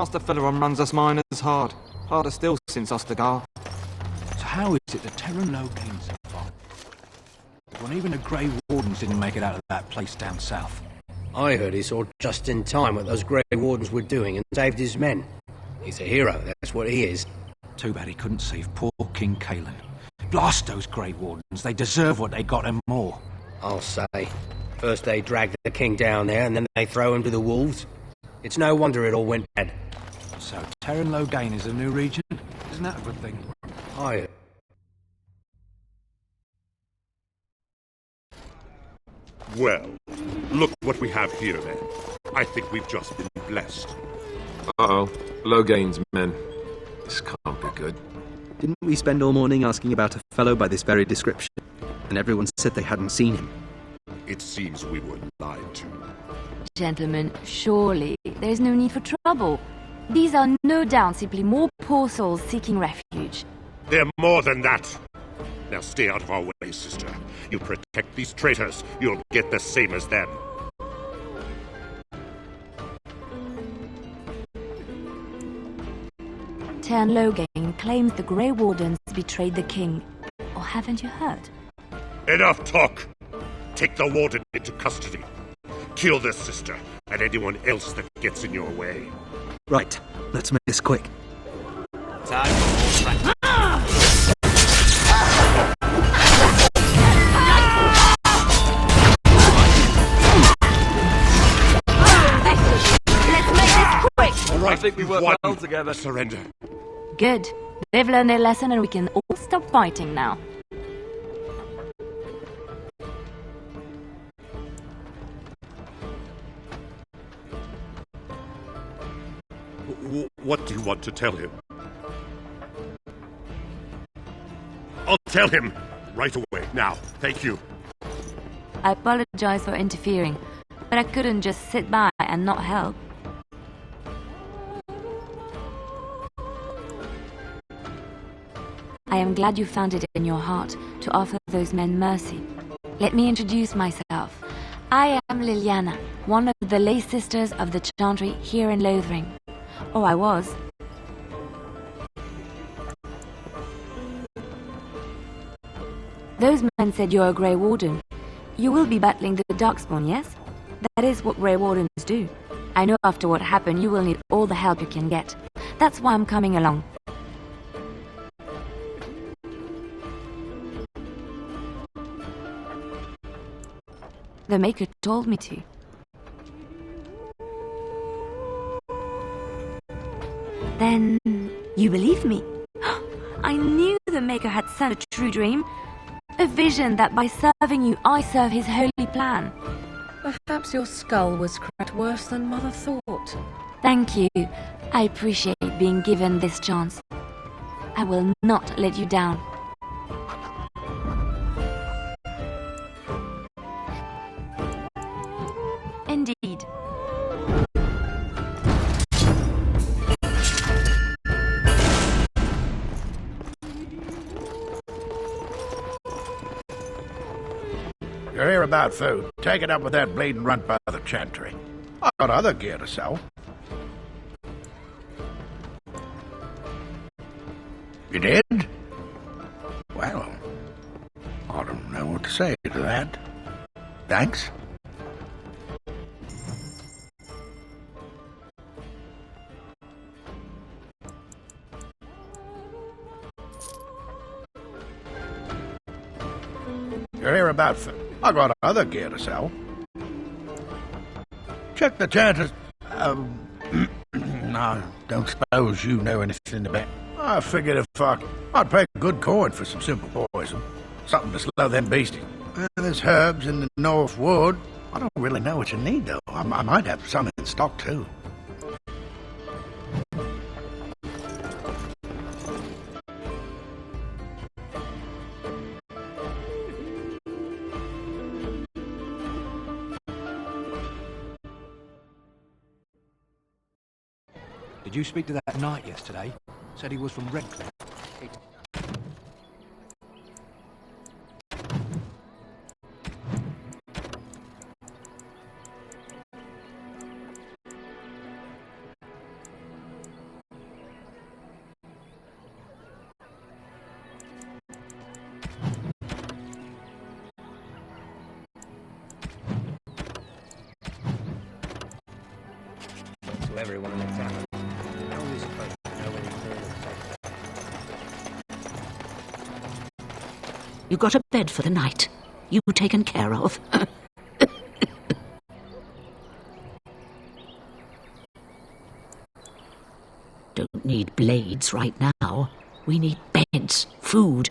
Master Feleron runs us miners hard. Harder still since Ostagar. So how is it the Terran Logain survived? When even the Grey Wardens didn't make it out of that place down south. I heard he saw just in time what those Grey Wardens were doing and saved his men. He's a hero, that's what he is. Too bad he couldn't save poor King Cailan. Blast those Grey Wardens, they deserve what they got and more. I'll say. First they drag the king down there, and then they throw him to the wolves. It's no wonder it all went bad. So Terran Logain is a new region? Isn't that a good thing? I... Well, look what we have here then. I think we've just been blessed. Uh-oh. Logain's men. This can't be good. Didn't we spend all morning asking about a fellow by this very description? And everyone said they hadn't seen him. It seems we were lied to. Gentlemen, surely there is no need for trouble. These are no doubt simply more poor souls seeking refuge. They're more than that. Now stay out of our way, sister. You protect these traitors, you'll get the same as them. Terran Logain claims the Grey Wardens betrayed the king. Or haven't you heard? Enough talk! Take the warden into custody. Kill this sister, and anyone else that gets in your way. Right, let's make this quick. Time for more Let's make this quick! All right, I think we work well together. Surrender. Good. They've learned their lesson and we can all stop fighting now. What do you want to tell him? I'll tell him right away. Now, thank you. I apologize for interfering, but I couldn't just sit by and not help. I am glad you found it in your heart to offer those men mercy. Let me introduce myself. I am Liliana, one of the lay sisters of the Chantry here in Lothering. Or I was. Those men said you're a Grey Warden. You will be battling the Darkspawn, yes? That is what Grey Wardens do. I know after what happened you will need all the help you can get. That's why I'm coming along. The Maker told me to. Then you believe me? I knew the Maker had sent a true dream. A vision that by serving you, I serve his holy plan. Perhaps your skull was cracked worse than Mother thought. Thank you. I appreciate being given this chance. I will not let you down. Indeed. You're here about food. Take it up with that bleeding runt by the Chantry. I've got other gear to sell. You did? Well, I don't know what to say to that. Thanks. You're here about food. I got other gear to sell. Check the Chanter's... I don't suppose you know anything about... I figured if I'd pay good coin for some simple poison. Something to slow them beasties. There's herbs in the North Wood. I don't really know what you need, though. I might have some in stock, too. Did you speak to that knight yesterday? Said he was from Redcliffe. to everyone in the town. How are we supposed to know when he's doing it? You got a bed for the night. You taken care of. Don't need blades right now. We need beds, food,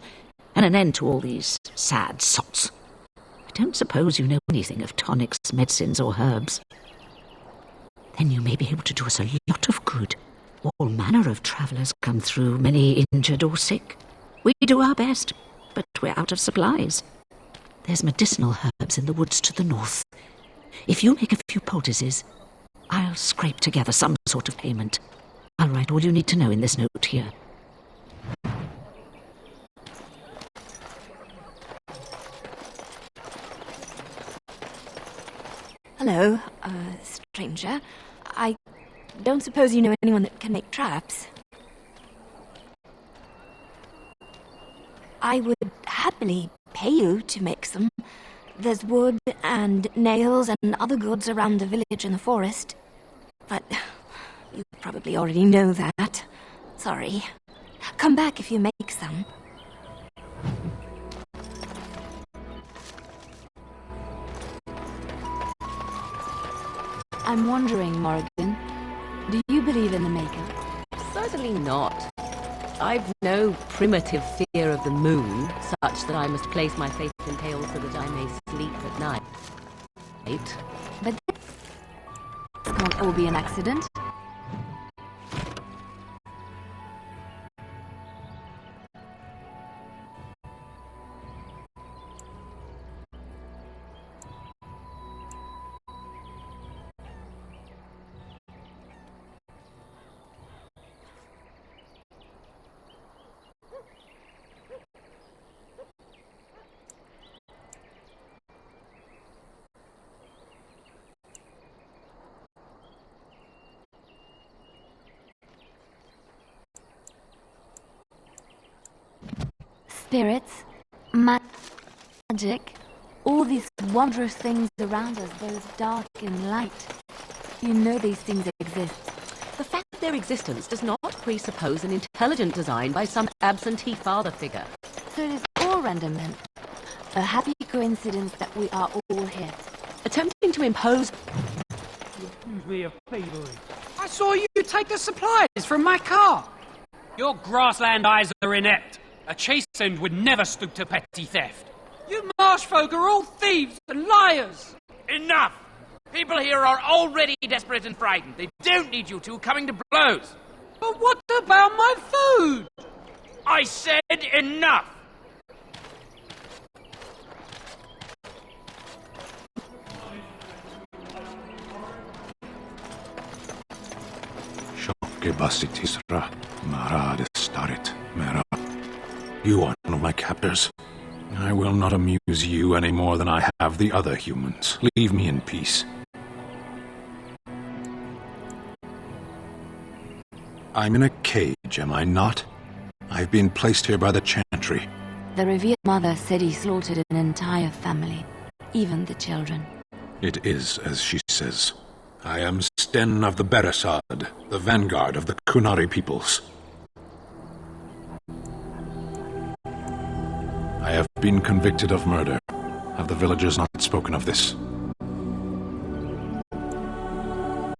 and an end to all these sad sots. I don't suppose you know anything of tonics, medicines, or herbs. Then you may be able to do us a lot of good. All manner of travellers come through, many injured or sick. We do our best, but we're out of supplies. There's medicinal herbs in the woods to the north. If you make a few poultices, I'll scrape together some sort of payment. I'll write all you need to know in this note here. Hello, stranger. I don't suppose you know anyone that can make traps? I would happily pay you to make some. There's wood and nails and other goods around the village and the forest. But you probably already know that. Sorry. Come back if you make some. I'm wondering, Morrigan, do you believe in the Maker? Certainly not. I've no primitive fear of the moon, such that I must place my faith in tales so that I may sleep at night. But this can't all be an accident. Spirits, magic, all these wondrous things around us, both dark and light. You know these things exist. The fact of their existence does not presuppose an intelligent design by some absentee father figure. So it is all random then. A happy coincidence that we are all here. Attempting to impose... I saw you take the supplies from my car. Your grassland eyes are inept. A chastened would never stoop to petty theft. You marsh folk are all thieves and liars. Enough! People here are already desperate and frightened. They don't need you two coming to blows. But what about my food? I said enough! You are one of my captors. I will not amuse you any more than I have the other humans. Leave me in peace. I'm in a cage, am I not? I've been placed here by the Chantry. The revered mother said he slaughtered an entire family, even the children. It is as she says. I am Sten of the Beresad, the vanguard of the Kunari peoples. I have been convicted of murder. Have the villagers not spoken of this?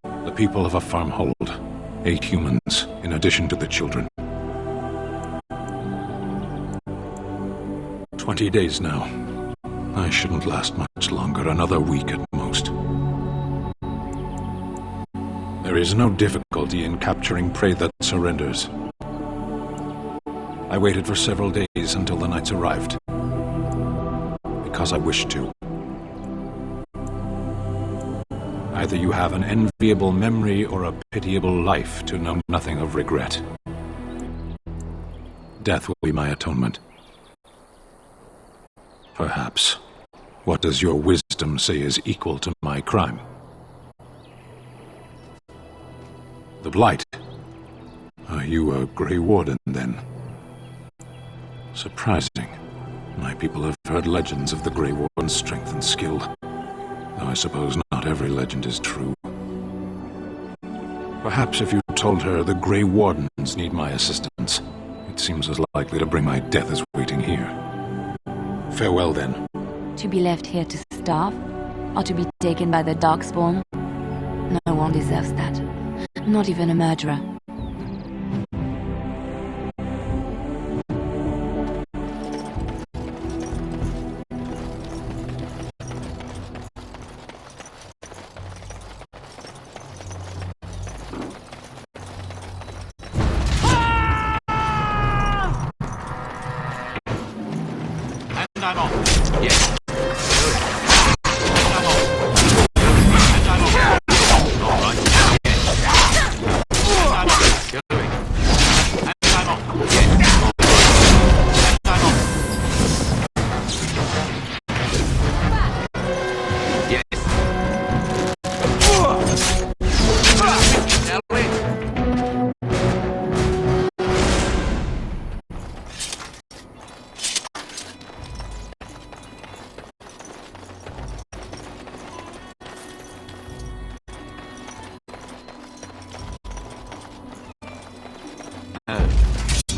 The people of a farmhold. 8 humans, in addition to the children. 20 days now. I shouldn't last much longer, another week at most. There is no difficulty in capturing prey that surrenders. I waited for several days until the knights arrived. Because I wished to. Either you have an enviable memory or a pitiable life to know nothing of regret. Death will be my atonement. Perhaps. What does your wisdom say is equal to my crime? The Blight. Are you a Grey Warden, then? Surprising. My people have heard legends of the Grey Warden's strength and skill. Though I suppose not every legend is true. Perhaps if you told her the Grey Wardens need my assistance, it seems as likely to bring my death as waiting here. Farewell, then. To be left here to starve? Or to be taken by the Darkspawn? No one deserves that. Not even a murderer.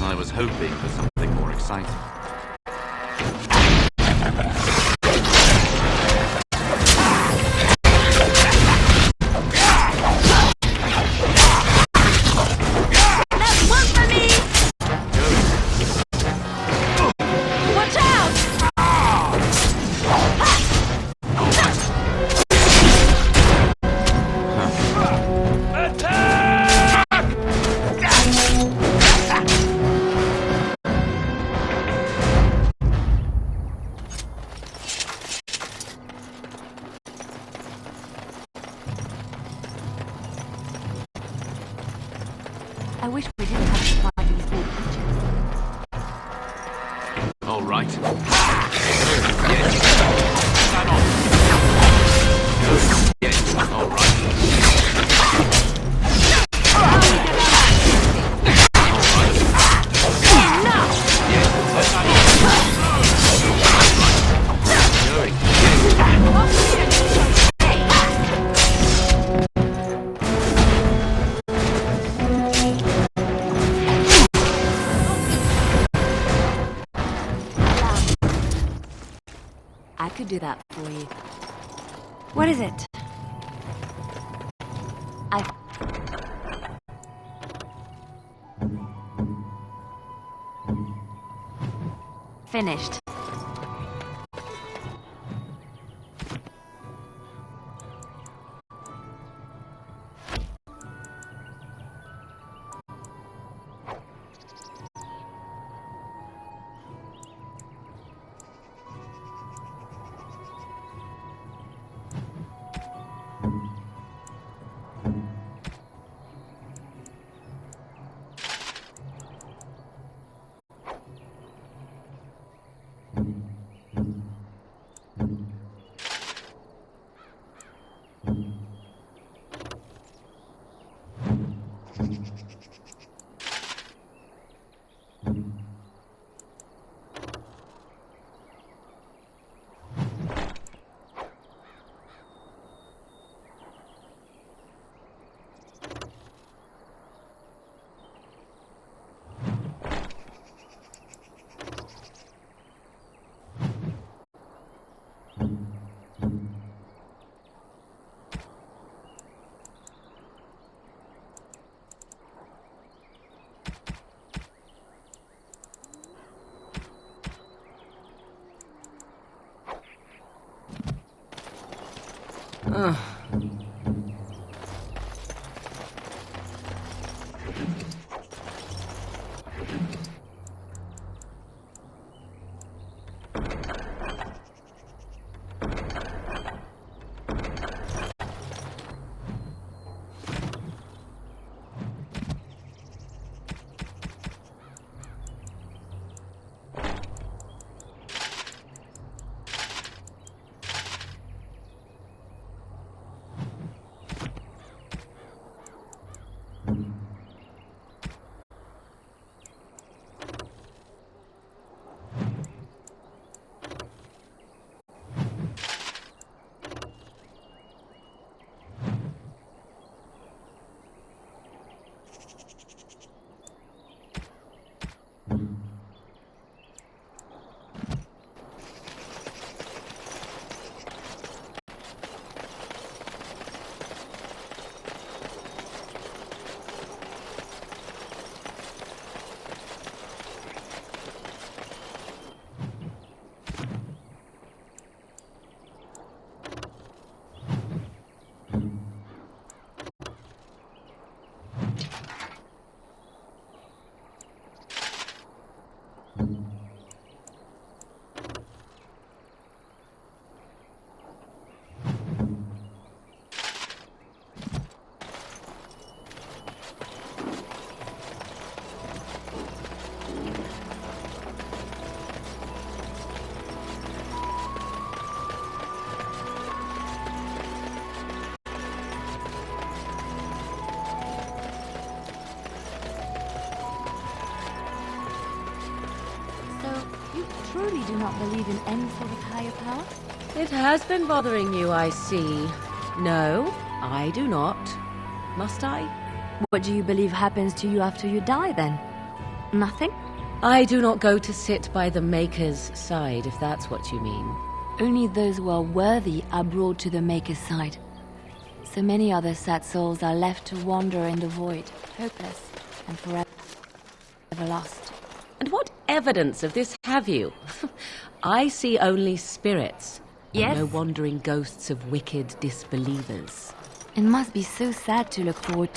I was hoping for something more exciting. That's one for me! Watch out! I wish we didn't have to fight these big creatures. All right. Yes. All right. I could do that for you. What is it? Finished. surely do not believe in any sort of higher power? It has been bothering you, I see. No, I do not. Must I? What do you believe happens to you after you die, then? Nothing? I do not go to sit by the Maker's side, if that's what you mean. Only those who are worthy are brought to the Maker's side. So many other sad souls are left to wander in the void, hopeless and forever lost. And what evidence of this have you? I see only spirits. Yes? No wandering ghosts of wicked disbelievers. It must be so sad to look forward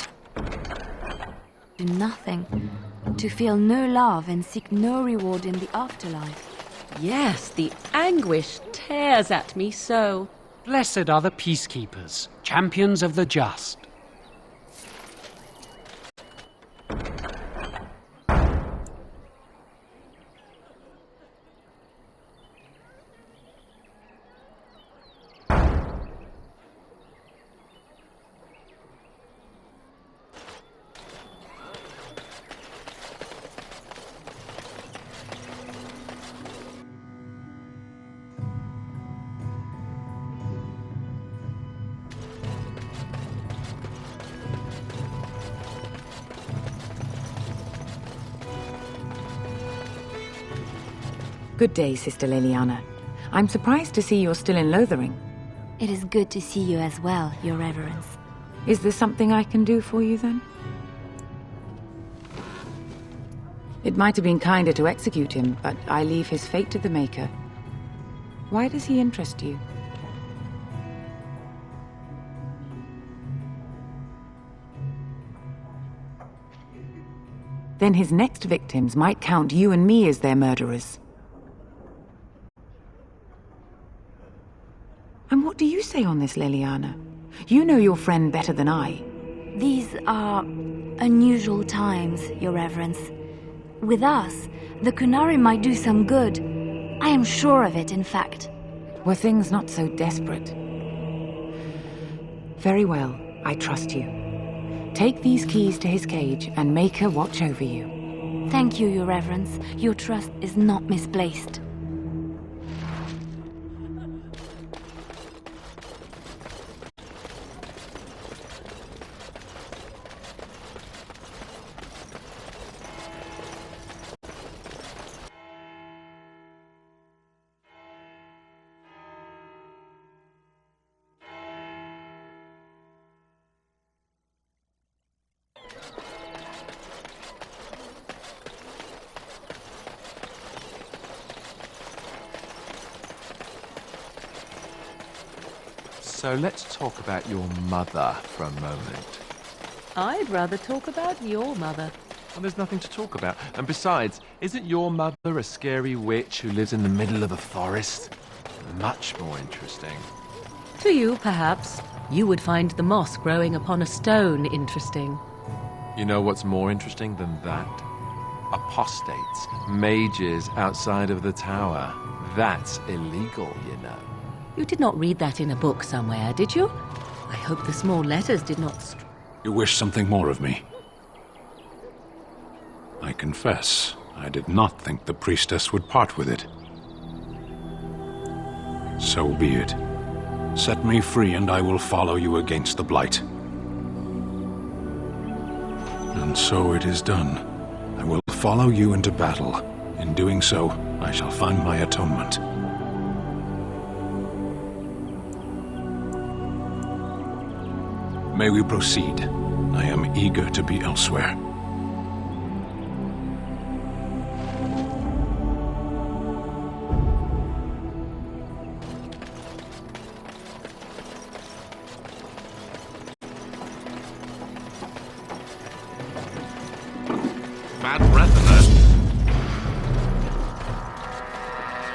to nothing, to feel no love and seek no reward in the afterlife. Yes, the anguish tears at me so. Blessed are the peacekeepers, champions of the just. Good day, Sister Leliana. I'm surprised to see you're still in Lothering. It is good to see you as well, Your Reverence. Is there something I can do for you, then? It might have been kinder to execute him, but I leave his fate to the Maker. Why does he interest you? Then his next victims might count you and me as their murderers. And what do you say on this, Leliana? You know your friend better than I. These are unusual times, Your Reverence. With us, the Kunari might do some good. I am sure of it, in fact. Were things not so desperate? Very well, I trust you. Take these keys to his cage and make her watch over you. Thank you, Your Reverence. Your trust is not misplaced. So let's talk about your mother for a moment. I'd rather talk about your mother. Well, there's nothing to talk about. And besides, isn't your mother a scary witch who lives in the middle of the forest? Much more interesting. To you, perhaps. You would find the moss growing upon a stone interesting. You know what's more interesting than that? Apostates, mages outside of the tower. That's illegal, you know. You did not read that in a book somewhere, did you? I hope the small letters did not... You wish something more of me? I confess, I did not think the priestess would part with it. So be it. Set me free and I will follow you against the Blight. And so it is done. I will follow you into battle. In doing so, I shall find my atonement. May we proceed? I am eager to be elsewhere. Bad breath alert.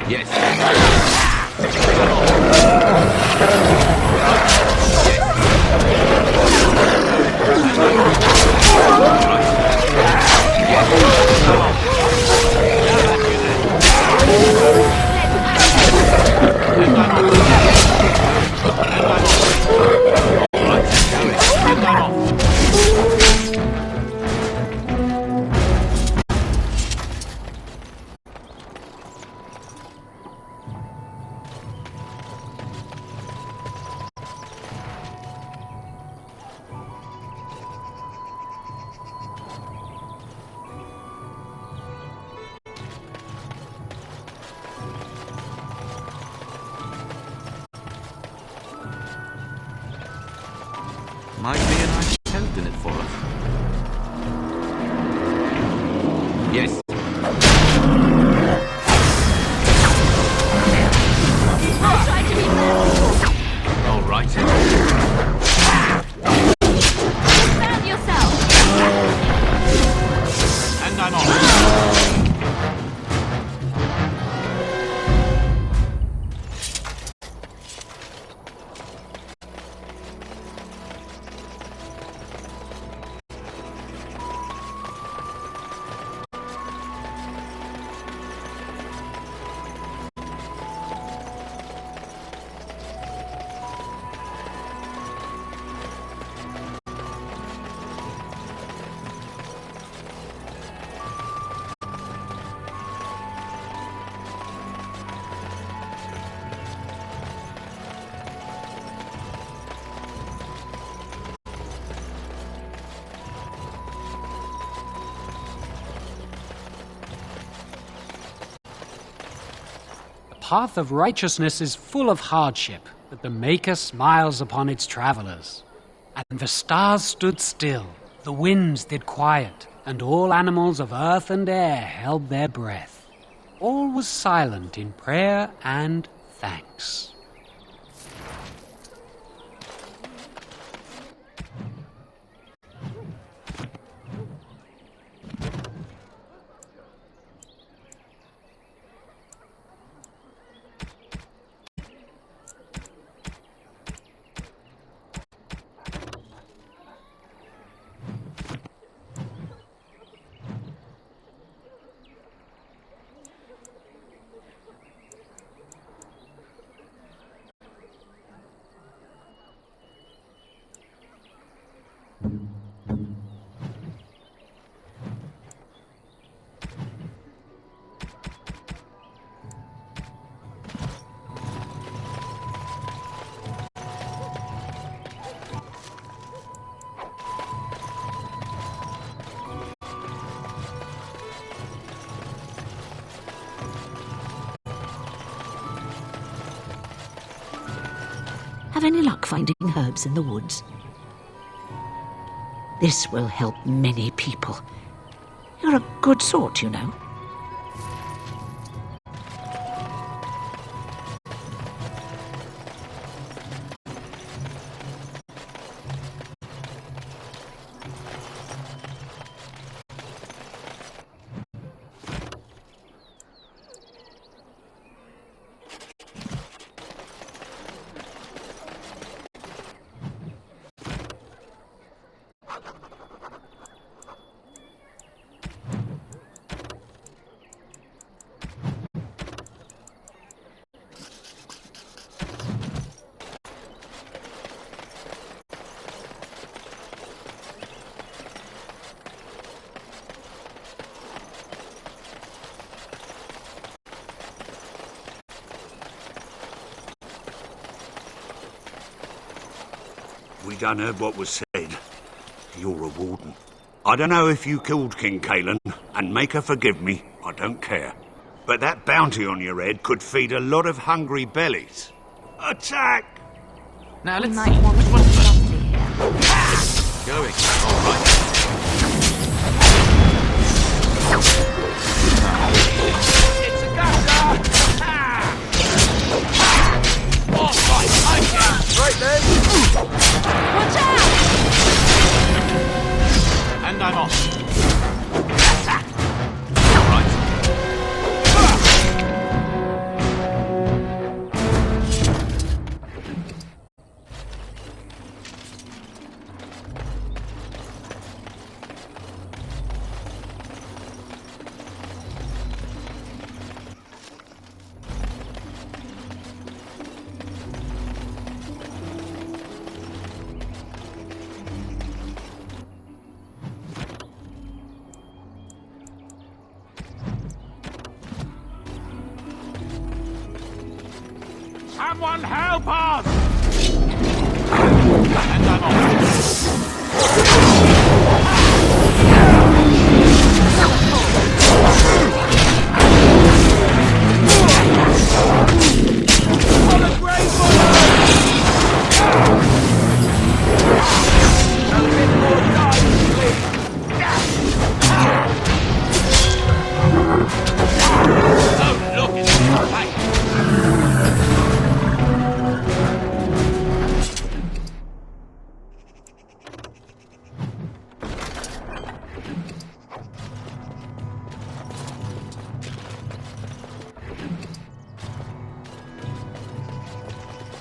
Yes. Might be a nice tent in it for us. Yes. I'll try to be there. All right. Found yourself. And I'm on. The path of righteousness is full of hardship, but the Maker smiles upon its travelers. And the stars stood still, the winds did quiet, and all animals of earth and air held their breath. All was silent in prayer and thanks. Have any luck finding herbs in the woods? This will help many people. You're a good sort, you know. We done heard what was said. You're a warden. I don't know if you killed King Cailan, and make her forgive me, I don't care. But that bounty on your head could feed a lot of hungry bellies. Attack! Now let's might want to which be one's lovely here. going. All right. It's a gusher! All right, I'm down. Right then. Watch out! And I'm off. All right. Someone help us! And I'm off. What a great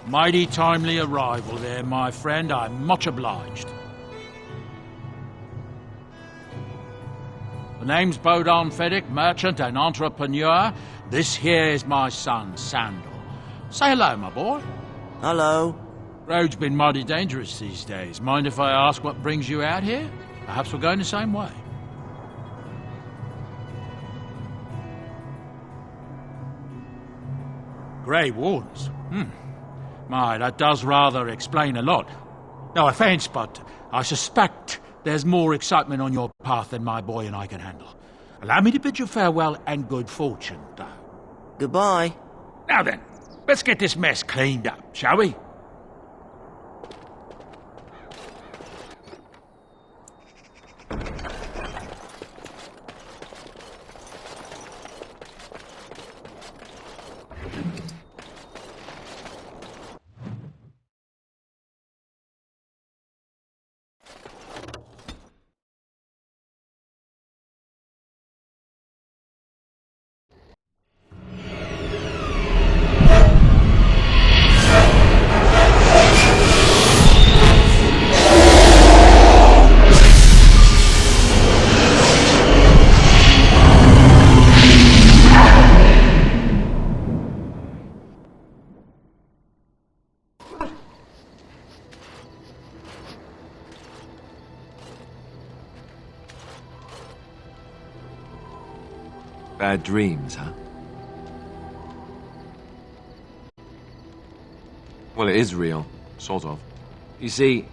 Mighty timely arrival there, my friend. I'm much obliged. The name's Bodon Feddick, merchant and entrepreneur. This here is my son, Sandal. Say hello, my boy. Hello. Road's been mighty dangerous these days. Mind if I ask what brings you out here? Perhaps we're going the same way. Grey Wardens? My, that does rather explain a lot. No offence, but I suspect there's more excitement on your path than my boy and I can handle. Allow me to bid you farewell and good fortune, though. Goodbye. Now then, let's get this mess cleaned up, shall we? Bad dreams, huh? Well, it is real. Sort of. You see,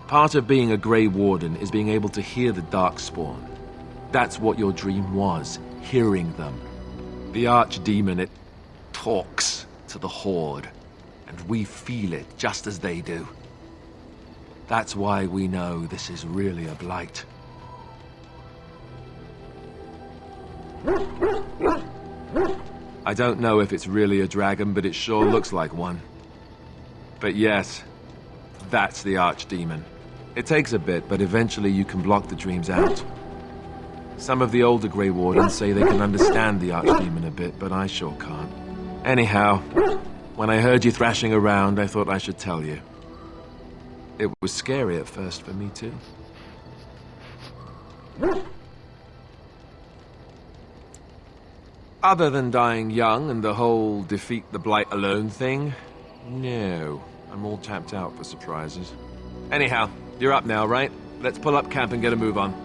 part of being a Grey Warden is being able to hear the Darkspawn. That's what your dream was, hearing them. The Archdemon, it talks to the Horde, and we feel it just as they do. That's why we know this is really a blight. I don't know if it's really a dragon, but it sure looks like one. But yes, that's the Archdemon. It takes a bit, but eventually you can block the dreams out. Some of the older Grey Wardens say they can understand the Archdemon a bit, but I sure can't. Anyhow, when I heard you thrashing around, I thought I should tell you. It was scary at first for me, too. Other than dying young and the whole defeat the Blight alone thing, no. I'm all tapped out for surprises. Anyhow, you're up now, right? Let's pull up camp and get a move on.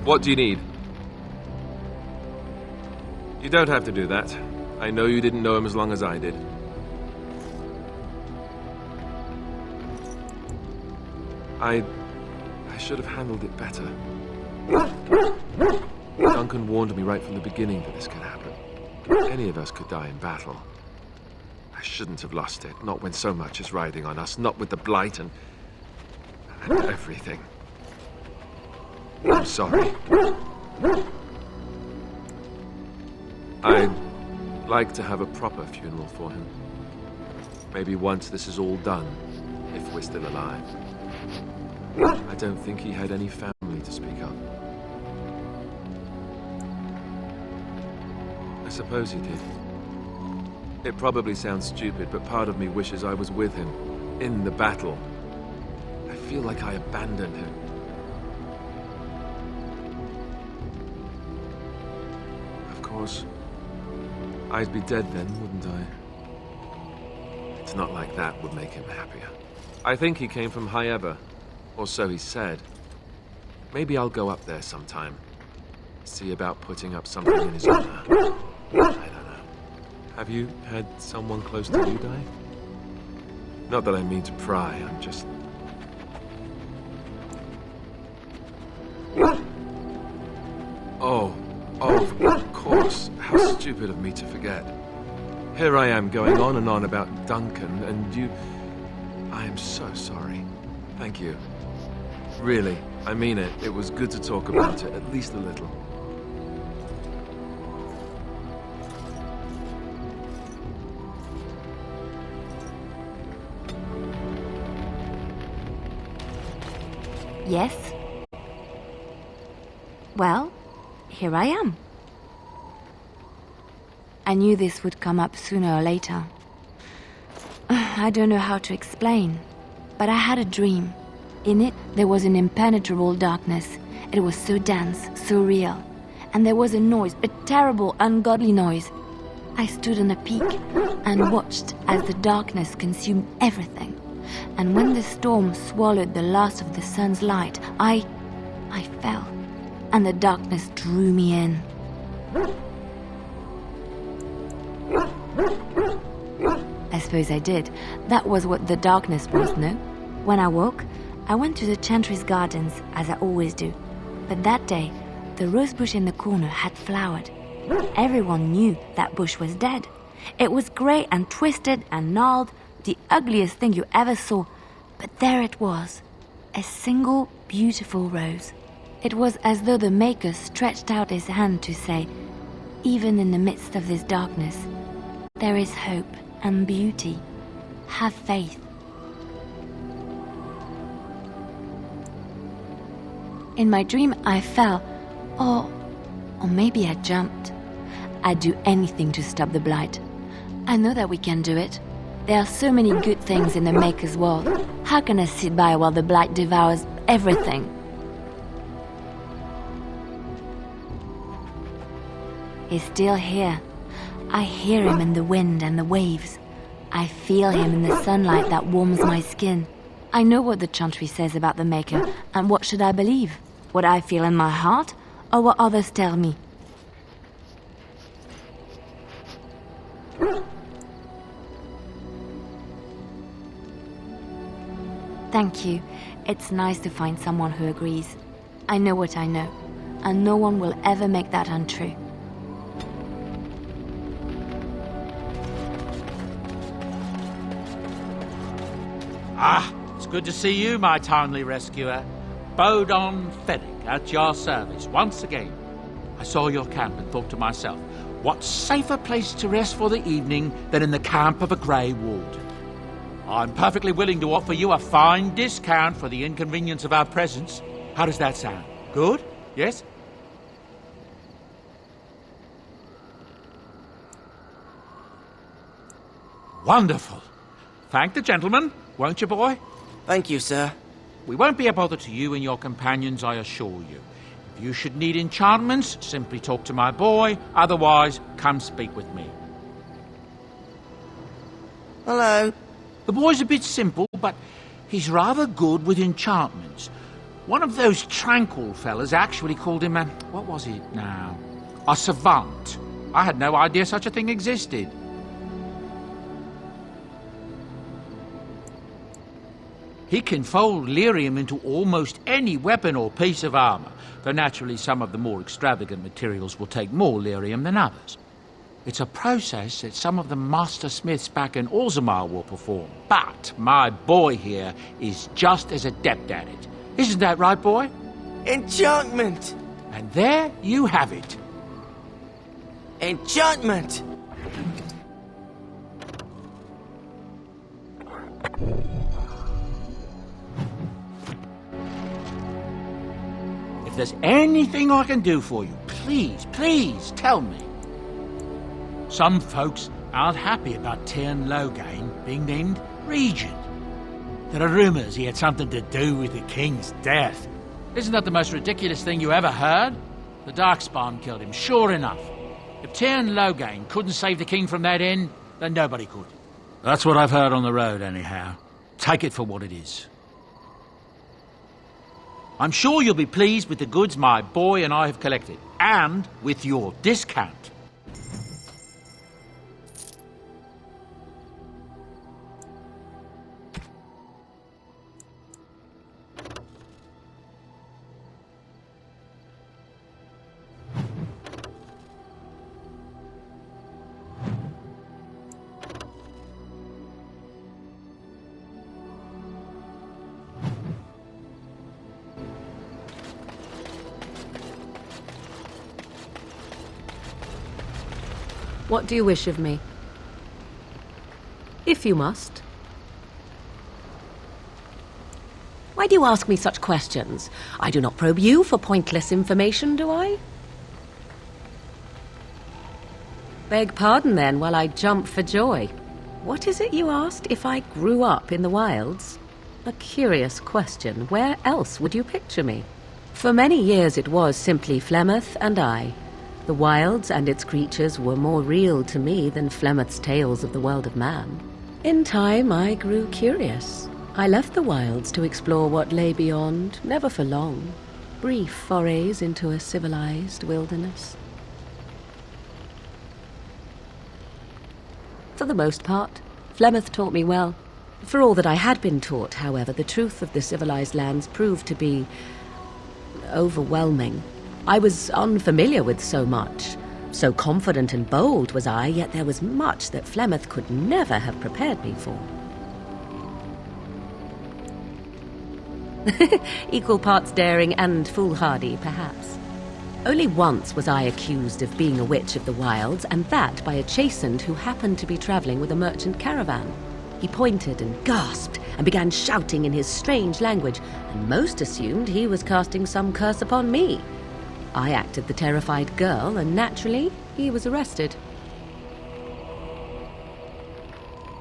What do you need? You don't have to do that. I know you didn't know him as long as I did. I should have handled it better. Duncan warned me right from the beginning that this could happen. Any of us could die in battle. I shouldn't have lost it, not when so much is riding on us, not with the Blight and everything. I'm sorry. I'd like to have a proper funeral for him. Maybe once this is all done, if we're still alive. I don't think he had any family to speak of. I suppose he did. It probably sounds stupid, but part of me wishes I was with him, in the battle. I feel like I abandoned him. Of course, I'd be dead then, wouldn't I? It's not like that would make him happier. I think he came from High Ever, or so he said. Maybe I'll go up there sometime. See about putting up something in his honor. I don't know. Have you had someone close to you die? Not that I mean to pry, I'm just... Oh, of course. How stupid of me to forget. Here I am going on and on about Duncan, and you... I am so sorry. Thank you. Really, I mean it. It was good to talk about it, at least a little. Yes? Well, here I am. I knew this would come up sooner or later. I don't know how to explain, but I had a dream. In it, there was an impenetrable darkness. It was so dense, so real. And there was a noise, a terrible, ungodly noise. I stood on a peak and watched as the darkness consumed everything. And when the storm swallowed the last of the sun's light, I fell, and the darkness drew me in. I suppose I did. That was what the darkness was, no? When I woke, I went to the Chantry's gardens, as I always do. But that day, the rose bush in the corner had flowered. Everyone knew that bush was dead. It was grey and twisted and gnarled, the ugliest thing you ever saw. But there it was, a single beautiful rose. It was as though the Maker stretched out his hand to say, even in the midst of this darkness, there is hope and beauty. Have faith. In my dream, I fell, or maybe I jumped. I'd do anything to stop the Blight. I know that we can do it. There are so many good things in the Maker's world. How can I sit by while the Blight devours everything? He's still here. I hear him in the wind and the waves. I feel him in the sunlight that warms my skin. I know what the Chantry says about the Maker, and what should I believe? What I feel in my heart, or what others tell me? Thank you. It's nice to find someone who agrees. I know what I know, and no one will ever make that untrue. Ah, it's good to see you, my timely rescuer. Bodon Fenwick, at your service, once again. I saw your camp and thought to myself, what safer place to rest for the evening than in the camp of a Grey Warden? I'm perfectly willing to offer you a fine discount for the inconvenience of our presence. How does that sound? Good? Yes? Wonderful. Thank the gentleman, won't you, boy? Thank you, sir. We won't be a bother to you and your companions, I assure you. If you should need enchantments, simply talk to my boy. Otherwise, come speak with me. Hello. The boy's a bit simple, but he's rather good with enchantments. One of those tranquil fellas actually called him what was it now? A savant. I had no idea such a thing existed. He can fold lyrium into almost any weapon or piece of armor, though naturally some of the more extravagant materials will take more lyrium than others. It's a process that some of the master smiths back in Orzammar will perform, but my boy here is just as adept at it. Isn't that right, boy? Enchantment! And there you have it. Enchantment! If there's anything I can do for you, please tell me. Some folks aren't happy about Tyrn Loghain being named regent. There are rumors he had something to do with the king's death. Isn't that the most ridiculous thing you ever heard? The Darkspawn killed him, sure enough. If Tyrn Loghain couldn't save the king from that end, then nobody could. That's what I've heard on the road, anyhow. Take it for what it is. I'm sure you'll be pleased with the goods my boy and I have collected, and with your discount. What do you wish of me? If you must. Why do you ask me such questions? I do not probe you for pointless information, do I? Beg pardon then while I jump for joy. What is it you asked if I grew up in the wilds? A curious question. Where else would you picture me? For many years it was simply Flemeth and I. The wilds and its creatures were more real to me than Flemeth's tales of the world of man. In time, I grew curious. I left the wilds to explore what lay beyond, never for long. Brief forays into a civilized wilderness. For the most part, Flemeth taught me well. For all that I had been taught, however, the truth of the civilized lands proved to be overwhelming. I was unfamiliar with so much. So confident and bold was I, yet there was much that Flemeth could never have prepared me for. Equal parts daring and foolhardy, perhaps. Only once was I accused of being a witch of the wilds, and that by a chastened who happened to be traveling with a merchant caravan. He pointed and gasped and began shouting in his strange language, and most assumed he was casting some curse upon me. I acted the terrified girl, and naturally, he was arrested.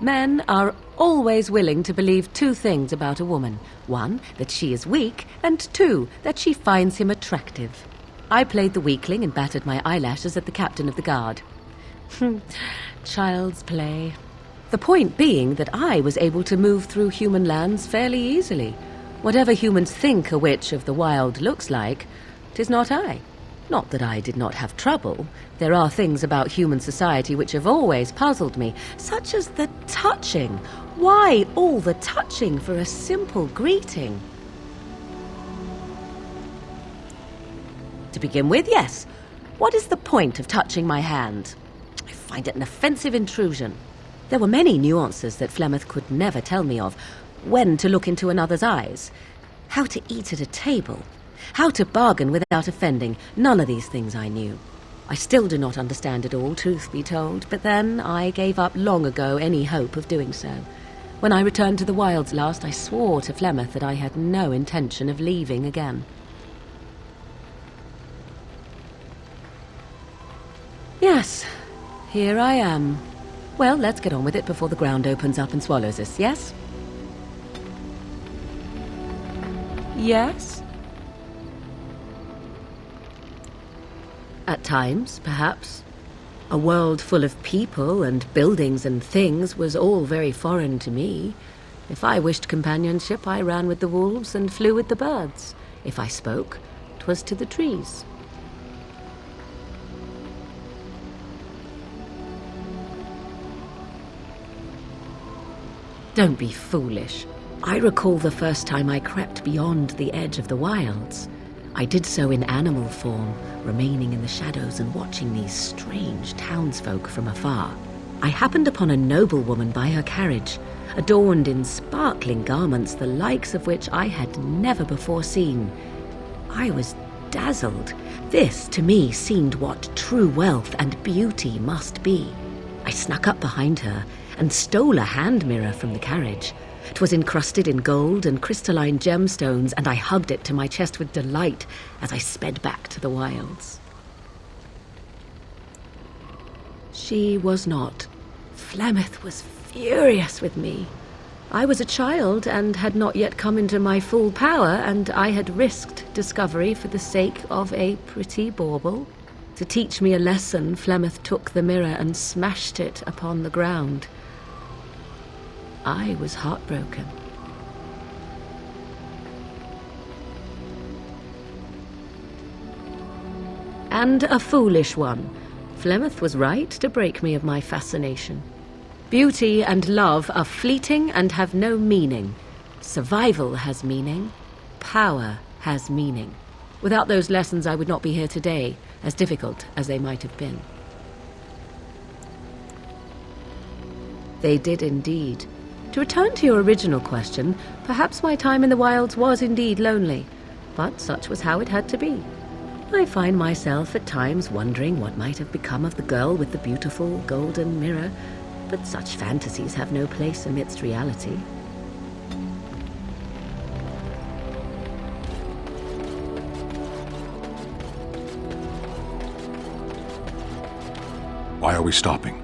Men are always willing to believe two things about a woman. One, that she is weak, and two, that she finds him attractive. I played the weakling and battered my eyelashes at the captain of the guard. Child's play. The point being that I was able to move through human lands fairly easily. Whatever humans think a witch of the wild looks like, 'tis not I. Not that I did not have trouble. There are things about human society which have always puzzled me, such as the touching. Why all the touching for a simple greeting? To begin with, yes. What is the point of touching my hand? I find it an offensive intrusion. There were many nuances that Flemeth could never tell me of. When to look into another's eyes. How to eat at a table. How to bargain without offending. None of these things I knew. I still do not understand it all, truth be told, but then I gave up long ago any hope of doing so. When I returned to the wilds last, I swore to Flemeth that I had no intention of leaving again. Yes, here I am. Well, let's get on with it before the ground opens up and swallows us, yes? Yes? At times, perhaps. A world full of people and buildings and things was all very foreign to me. If I wished companionship, I ran with the wolves and flew with the birds. If I spoke, 'twas to the trees. Don't be foolish. I recall the first time I crept beyond the edge of the wilds. I did so in animal form, remaining in the shadows and watching these strange townsfolk from afar. I happened upon a noblewoman by her carriage, adorned in sparkling garments the likes of which I had never before seen. I was dazzled. This, to me, seemed what true wealth and beauty must be. I snuck up behind her and stole a hand mirror from the carriage. 'Twas encrusted in gold and crystalline gemstones, and I hugged it to my chest with delight as I sped back to the wilds. She was not. Flemeth was furious with me. I was a child and had not yet come into my full power, and I had risked discovery for the sake of a pretty bauble. To teach me a lesson, Flemeth took the mirror and smashed it upon the ground. I was heartbroken. And a foolish one. Flemeth was right to break me of my fascination. Beauty and love are fleeting and have no meaning. Survival has meaning. Power has meaning. Without those lessons, I would not be here today, as difficult as they might have been. They did indeed. To return to your original question, perhaps my time in the wilds was indeed lonely, but such was how it had to be. I find myself at times wondering what might have become of the girl with the beautiful golden mirror, but such fantasies have no place amidst reality. Why are we stopping?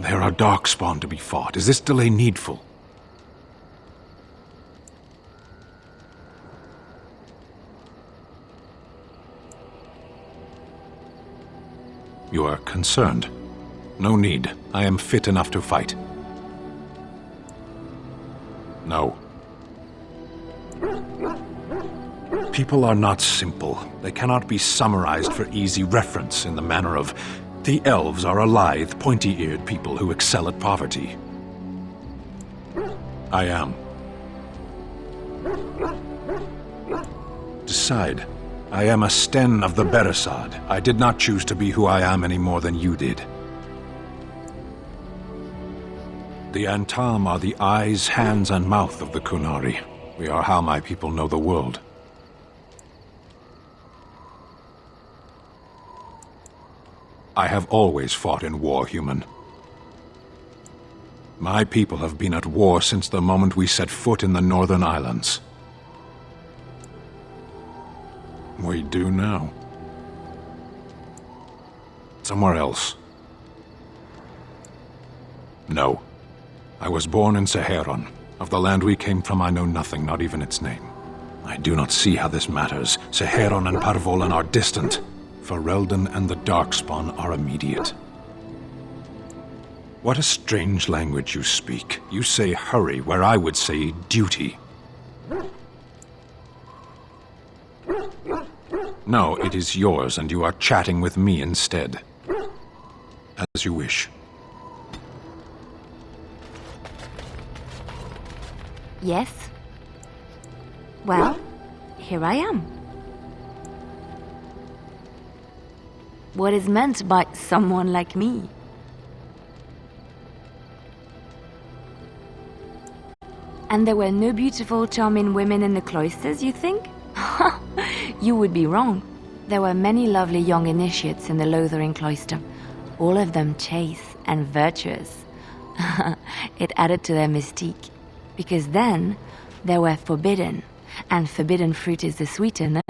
There are darkspawn to be fought. Is this delay needful? You are concerned. No need. I am fit enough to fight. No. People are not simple. They cannot be summarized for easy reference in the manner of the elves are a lithe, pointy-eared people who excel at poverty. I am. Decide. I am a Sten of the Beresad. I did not choose to be who I am any more than you did. The Antam are the eyes, hands, and mouth of the Kunari. We are how my people know the world. I have always fought in war, human. My people have been at war since the moment we set foot in the Northern Islands. We do now. Somewhere else. No. I was born in Seheron. Of the land we came from, I know nothing, not even its name. I do not see how this matters. Seheron and Parvolan are distant. Ferelden and the Darkspawn are immediate. What a strange language you speak. You say hurry, where I would say duty. No, it is yours, and you are chatting with me instead. As you wish. Yes? Well, here I am. What is meant by someone like me? And there were no beautiful, charming women in the cloisters, you think? You would be wrong. There were many lovely young initiates in the Lothering cloister, all of them chaste and virtuous. It added to their mystique, because then they were forbidden, and forbidden fruit is the sweeter, no?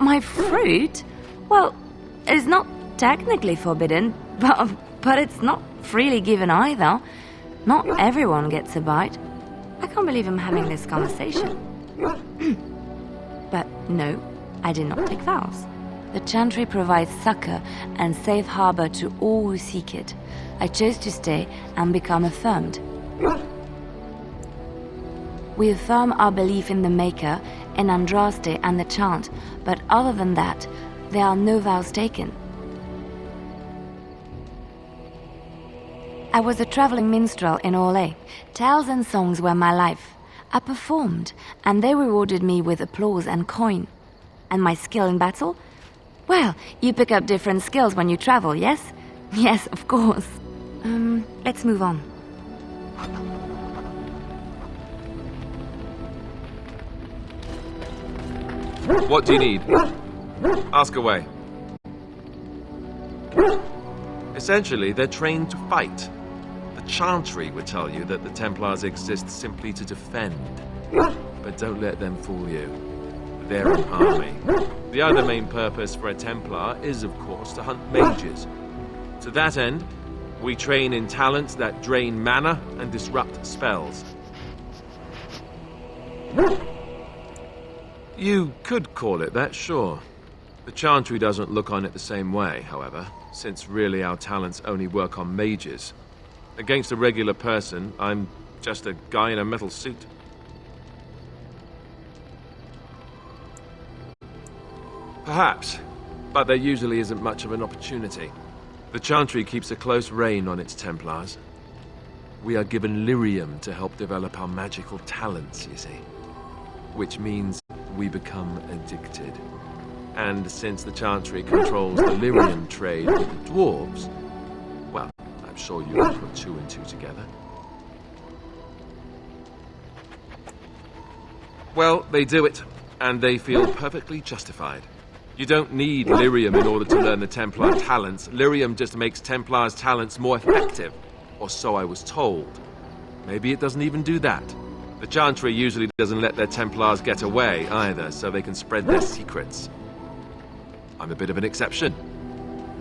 My fruit? Well, it's not technically forbidden, but it's not freely given either. Not everyone gets a bite. I can't believe I'm having this conversation. But no, I did not take vows. The Chantry provides succor and safe harbor to all who seek it. I chose to stay and become affirmed. We affirm our belief in the Maker, in Andraste and the chant, but other than that, there are no vows taken. I was a traveling minstrel in Orlais. Tales and songs were my life. I performed, and they rewarded me with applause and coin. And my skill in battle? Well, you pick up different skills when you travel, yes? Yes, of course. Let's move on. What do you need? Ask away. Essentially, they're trained to fight. The Chantry would tell you that the Templars exist simply to defend. But don't let them fool you. They're an army. The other main purpose for a Templar is, of course, to hunt mages. To that end, we train in talents that drain mana and disrupt spells. You could call it that, sure. The Chantry doesn't look on it the same way, however, since really our talents only work on mages. Against a regular person, I'm just a guy in a metal suit. Perhaps, but there usually isn't much of an opportunity. The Chantry keeps a close rein on its Templars. We are given lyrium to help develop our magical talents, you see. Which means we become addicted. And since the Chantry controls the lyrium trade with the dwarves, well, I'm sure you can put 2 and 2 together. Well, they do it, and they feel perfectly justified. You don't need lyrium in order to learn the Templar talents. Lyrium just makes Templars' talents more effective, or so I was told. Maybe it doesn't even do that. The Chantry usually doesn't let their Templars get away either, so they can spread their secrets. I'm a bit of an exception.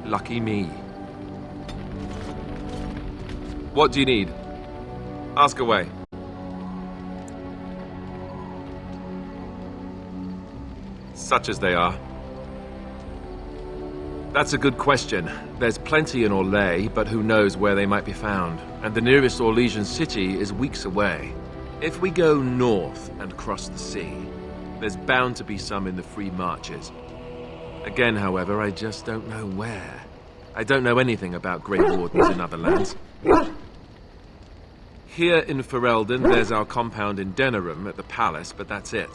Lucky me. What do you need? Ask away. Such as they are. That's a good question. There's plenty in Orlais, but who knows where they might be found. And the nearest Orlesian city is weeks away. If we go north and cross the sea, there's bound to be some in the Free Marches. Again, however, I just don't know where. I don't know anything about Grey Wardens in other lands. Here in Ferelden, there's our compound in Denerim at the palace, but that's it.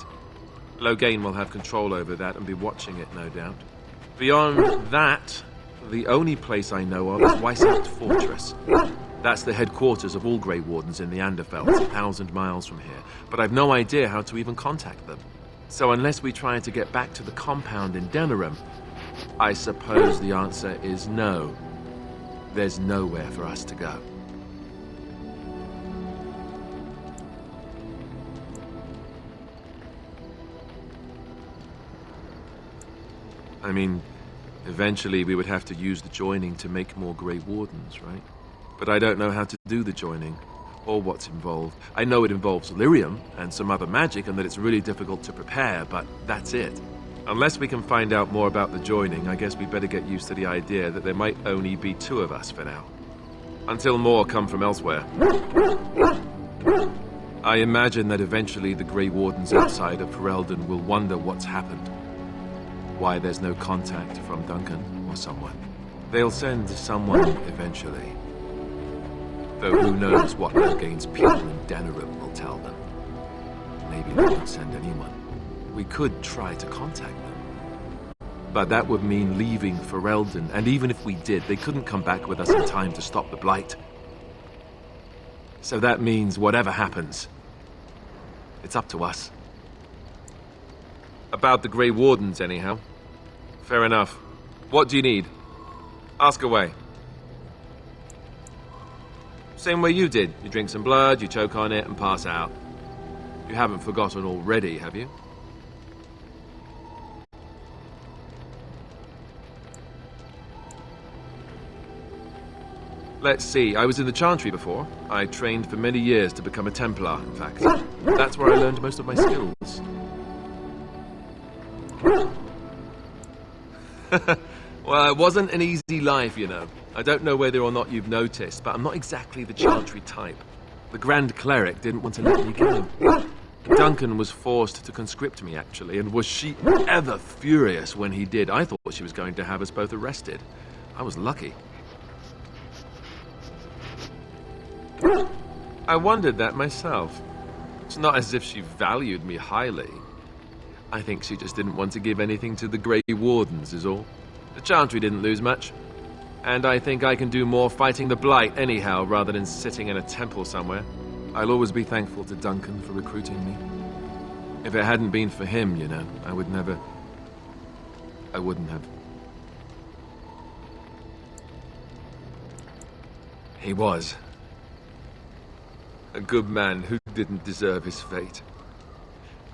Loghain will have control over that and be watching it, no doubt. Beyond that, the only place I know of is Weissach Fortress. That's the headquarters of all Grey Wardens in the Anderfell, 1,000 miles from here. But I've no idea how to even contact them. So unless we try to get back to the compound in Denerim, I suppose the answer is no. There's nowhere for us to go. I mean, eventually we would have to use the joining to make more Grey Wardens, right? But I don't know how to do the joining, or what's involved. I know it involves lyrium and some other magic, and that it's really difficult to prepare, but that's it. Unless we can find out more about the joining, I guess we better get used to the idea that there might only be 2 of us for now. Until more come from elsewhere. I imagine that eventually the Grey Wardens outside of Ferelden will wonder what's happened. Why there's no contact from Duncan or someone. They'll send someone eventually. Though who knows what Loghain's people in Denerim will tell them. Maybe they won't send anyone. We could try to contact them. But that would mean leaving Ferelden, and even if we did, they couldn't come back with us in time to stop the Blight. So that means whatever happens, it's up to us. About the Grey Wardens, anyhow. Fair enough. What do you need? Ask away. Same way you did. You drink some blood, you choke on it, and pass out. You haven't forgotten already, have you? Let's see, I was in the Chantry before. I trained for many years to become a Templar, in fact. That's where I learned most of my skills. Well, it wasn't an easy life, you know. I don't know whether or not you've noticed, but I'm not exactly the Chantry type. The Grand Cleric didn't want to let me go. Duncan was forced to conscript me, actually, and was she ever furious when he did. I thought she was going to have us both arrested. I was lucky. I wondered that myself. It's not as if she valued me highly. I think she just didn't want to give anything to the Grey Wardens, is all. The Chantry didn't lose much. And I think I can do more fighting the Blight anyhow, rather than sitting in a temple somewhere. I'll always be thankful to Duncan for recruiting me. If it hadn't been for him, you know, I wouldn't have. He was a good man who didn't deserve his fate.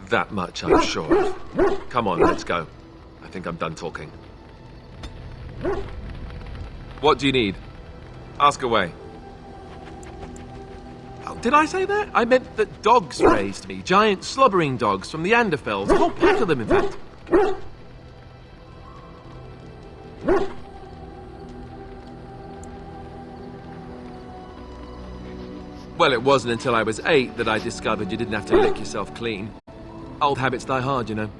That much I'm sure of. Come on, let's go. I think I'm done talking. What do you need? Ask away. Oh, did I say that? I meant that dogs raised me. Giant slobbering dogs from the Anderfells. A whole pack of them, in fact. Well, it wasn't until I was 8 that I discovered you didn't have to lick yourself clean. Old habits die hard, you know.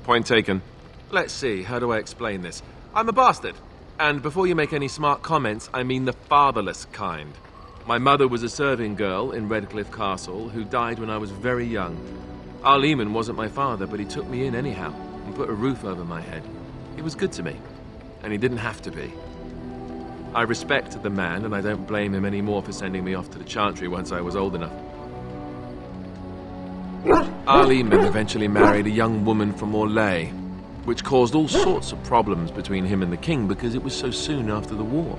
Point taken. Let's see, how do I explain this? I'm a bastard. And before you make any smart comments, I mean the fatherless kind. My mother was a serving girl in Redcliffe Castle who died when I was very young. Our Lehman wasn't my father, but he took me in anyhow and put a roof over my head. He was good to me, and he didn't have to be. I respect the man, and I don't blame him anymore for sending me off to the Chantry once I was old enough. Our Lehman eventually married a young woman from Orlais, which caused all sorts of problems between him and the king because it was so soon after the war.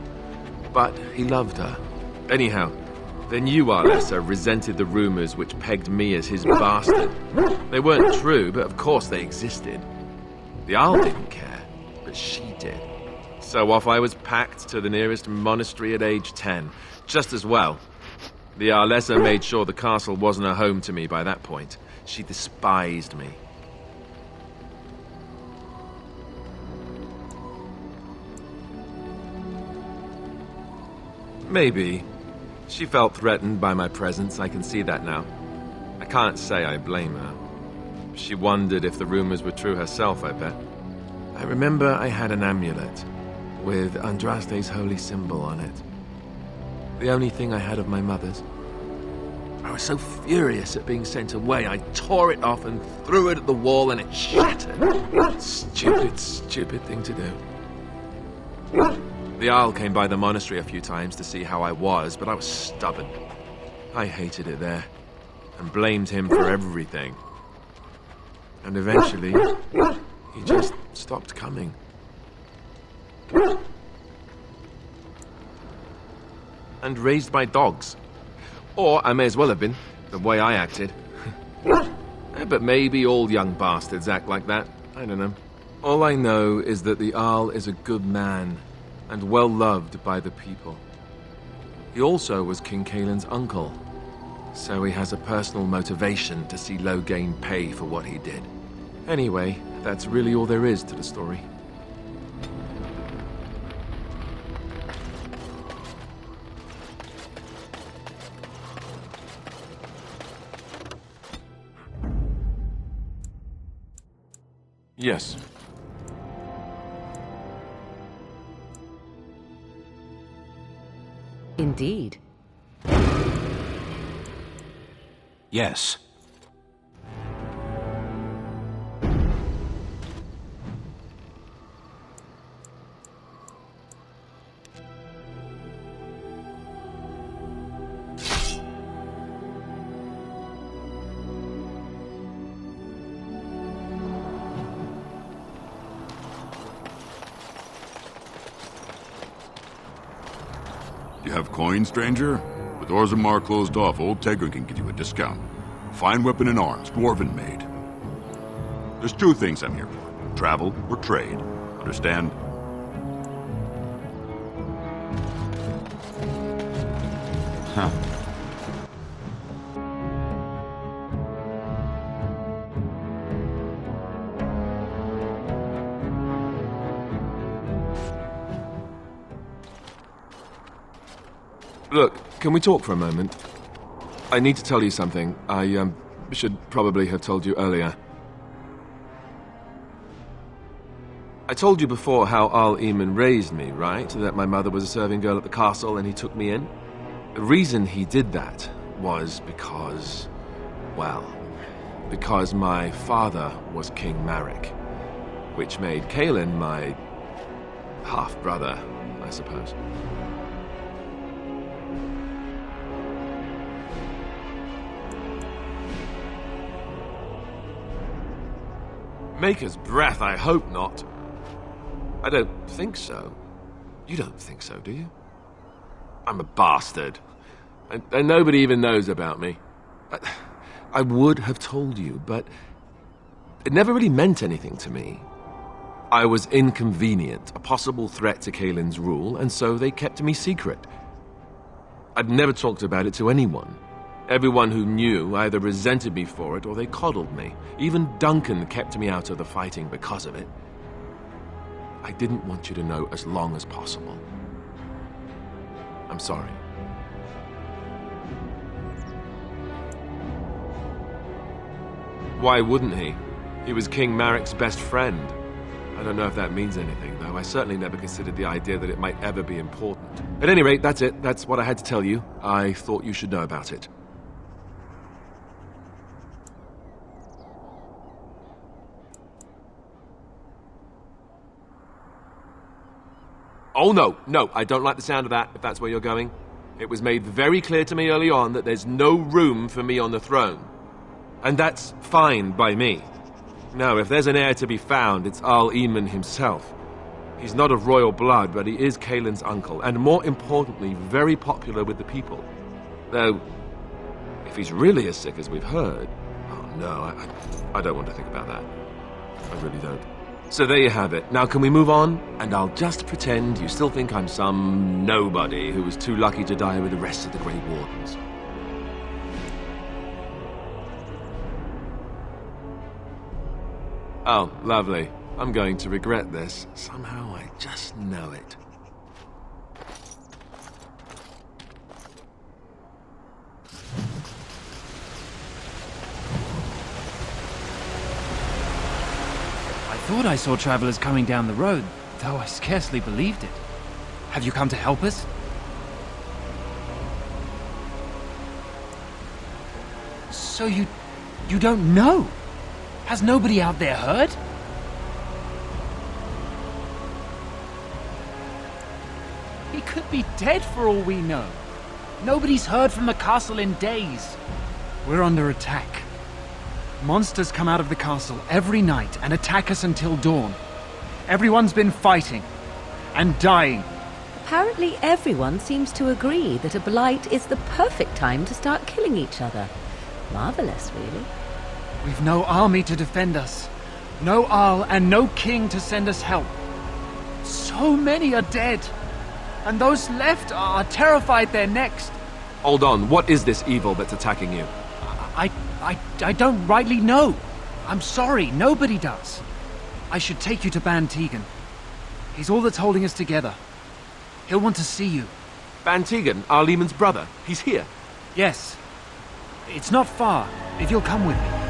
But he loved her. Anyhow, then you, Arlessa, resented the rumors which pegged me as his bastard. They weren't true, but of course they existed. The Arl didn't care, but she did. So off I was packed to the nearest monastery at age 10. Just as well. The Arlessa made sure the castle wasn't a home to me by that point. She despised me. Maybe. She felt threatened by my presence, I can see that now. I can't say I blame her. She wondered if the rumors were true herself, I bet. I remember I had an amulet with Andraste's holy symbol on it. The only thing I had of my mother's. I was so furious at being sent away, I tore it off and threw it at the wall and it shattered. Stupid, stupid thing to do. The Arl came by the monastery a few times to see how I was, but I was stubborn. I hated it there, and blamed him for everything. And eventually, he just stopped coming. And raised my dogs. Or I may as well have been, the way I acted. But maybe all young bastards act like that. I don't know. All I know is that the Arl is a good man, and well loved by the people. He also was King Cailan's uncle, so he has a personal motivation to see Loghain pay for what he did. Anyway, that's really all there is to the story. Yes. Indeed. Yes. You have coin, stranger? With Orzammar closed off, Old Tegra can give you a discount. Fine weapon and arms, dwarven made. There's two things I'm here for. Travel or trade. Understand? Huh. Look, can we talk for a moment? I need to tell you something. I should probably have told you earlier. I told you before how Al Eamon raised me, right? That my mother was a serving girl at the castle and he took me in? The reason he did that was because... well, because my father was King Marek, which made Cailan my half-brother, I suppose. Maker's breath, I hope not. I don't think so. You don't think so, do you? I'm a bastard. And nobody even knows about me. I would have told you, but it never really meant anything to me. I was inconvenient, a possible threat to Cailan's rule, and so they kept me secret. I'd never talked about it to anyone. Everyone who knew either resented me for it or they coddled me. Even Duncan kept me out of the fighting because of it. I didn't want you to know as long as possible. I'm sorry. Why wouldn't he? He was King Marek's best friend. I don't know if that means anything, though. I certainly never considered the idea that it might ever be important. At any rate, that's it. That's what I had to tell you. I thought you should know about it. Oh, no, I don't like the sound of that, if that's where you're going. It was made very clear to me early on that there's no room for me on the throne. And that's fine by me. No, if there's an heir to be found, it's Al Eamon himself. He's not of royal blood, but he is Cailan's uncle, and more importantly, very popular with the people. Though, if he's really as sick as we've heard... oh, no, I don't want to think about that. I really don't. So there you have it. Now can we move on? And I'll just pretend you still think I'm some nobody who was too lucky to die with the rest of the Grey Wardens. Oh, lovely. I'm going to regret this. Somehow I just know it. I thought I saw travelers coming down the road, though I scarcely believed it. Have you come to help us? So you don't know? Has nobody out there heard? He could be dead for all we know. Nobody's heard from the castle in days. We're under attack. Monsters come out of the castle every night and attack us until dawn. Everyone's been fighting and dying. Apparently everyone seems to agree that a blight is the perfect time to start killing each other. Marvelous, really. We've no army to defend us. No Arl and no king to send us help. So many are dead. And those left are terrified they're next. Hold on, what is this evil that's attacking you? I don't rightly know. I'm sorry, nobody does. I should take you to Ban Tegan. He's all that's holding us together. He'll want to see you. Ban Tegan, Al Eamon's brother. He's here. Yes. It's not far, if you'll come with me.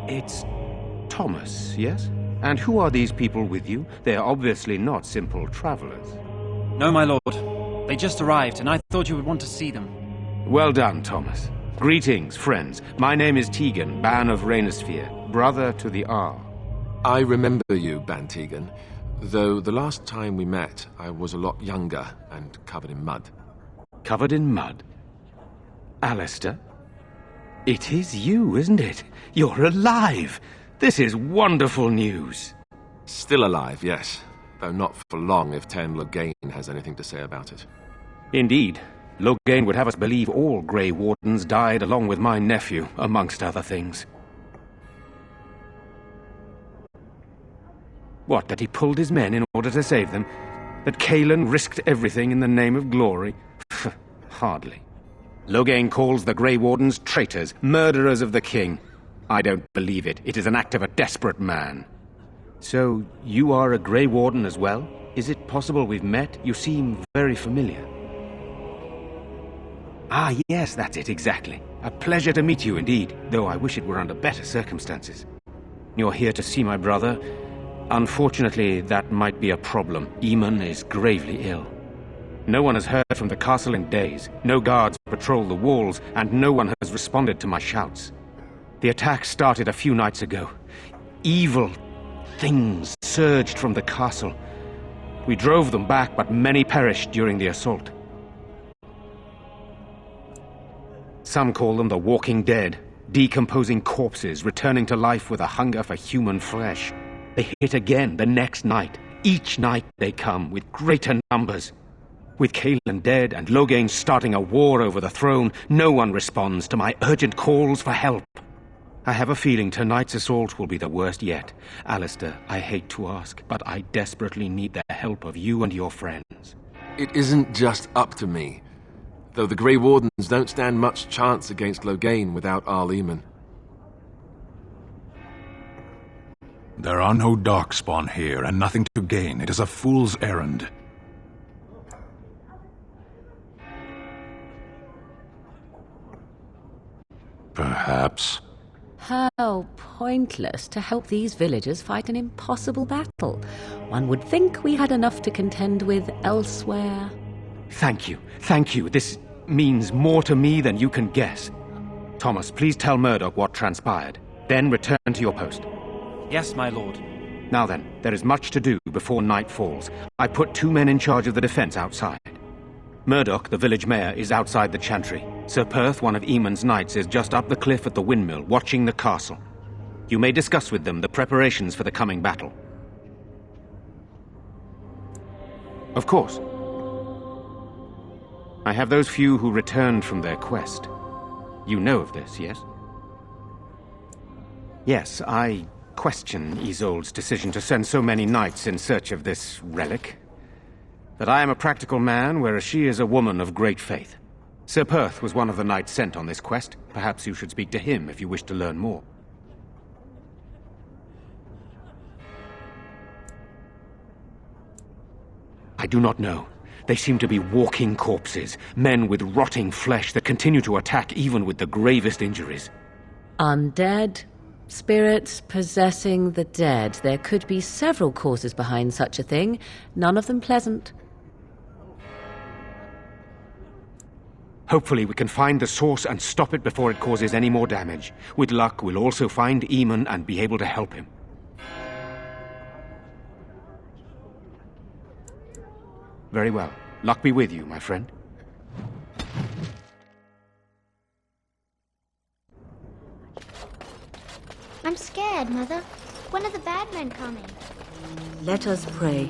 It's Thomas, yes? And who are these people with you? They're obviously not simple travelers. No, my lord. They just arrived, and I thought you would want to see them. Well done, Thomas. Greetings, friends. My name is Tegan, Ban of Reynisfere, brother to the Arl. I remember you, Ban Tegan, though the last time we met, I was a lot younger and covered in mud. Covered in mud? Alistair? It is you, isn't it? You're alive! This is wonderful news. Still alive, yes. Though not for long if Ten Loghain has anything to say about it. Indeed. Loghain would have us believe all Grey Wardens died along with my nephew, amongst other things. What, that he pulled his men in order to save them? That Cailan risked everything in the name of glory? Hardly. Loghain calls the Grey Wardens traitors, murderers of the king. I don't believe it. It is an act of a desperate man. So, you are a Grey Warden as well? Is it possible we've met? You seem very familiar. Ah, yes, that's it, exactly. A pleasure to meet you indeed, though I wish it were under better circumstances. You're here to see my brother. Unfortunately, that might be a problem. Eamon is gravely ill. No one has heard from the castle in days. No guards patrol the walls, and no one has responded to my shouts. The attack started a few nights ago. Evil things surged from the castle. We drove them back, but many perished during the assault. Some call them the Walking Dead, decomposing corpses returning to life with a hunger for human flesh. They hit again the next night. Each night they come with greater numbers. With Cailan dead and Loghain starting a war over the throne, no one responds to my urgent calls for help. I have a feeling tonight's assault will be the worst yet. Alistair, I hate to ask, but I desperately need the help of you and your friends. It isn't just up to me. Though the Grey Wardens don't stand much chance against Loghain without Arl Eamon. There are no Darkspawn here, and nothing to gain. It is a fool's errand. Perhaps. How pointless to help these villagers fight an impossible battle. One would think we had enough to contend with elsewhere. Thank you. Thank you. This means more to me than you can guess. Thomas, please tell Murdoch what transpired. Then return to your post. Yes, my lord. Now then, there is much to do before night falls. I put 2 men in charge of the defense outside. Murdoch, the village mayor, is outside the chantry. Sir Perth, one of Eamon's knights, is just up the cliff at the windmill, watching the castle. You may discuss with them the preparations for the coming battle. Of course. I have those few who returned from their quest. You know of this, yes? Yes, I question Isolde's decision to send so many knights in search of this relic. That I am a practical man, whereas she is a woman of great faith. Sir Perth was one of the knights sent on this quest. Perhaps you should speak to him if you wish to learn more. I do not know. They seem to be walking corpses, men with rotting flesh that continue to attack even with the gravest injuries. Undead? Spirits possessing the dead. There could be several causes behind such a thing, none of them pleasant. Hopefully we can find the source and stop it before it causes any more damage. With luck, we'll also find Eamon and be able to help him. Very well. Luck be with you, my friend. I'm scared, Mother. When are the bad men coming? Let us pray.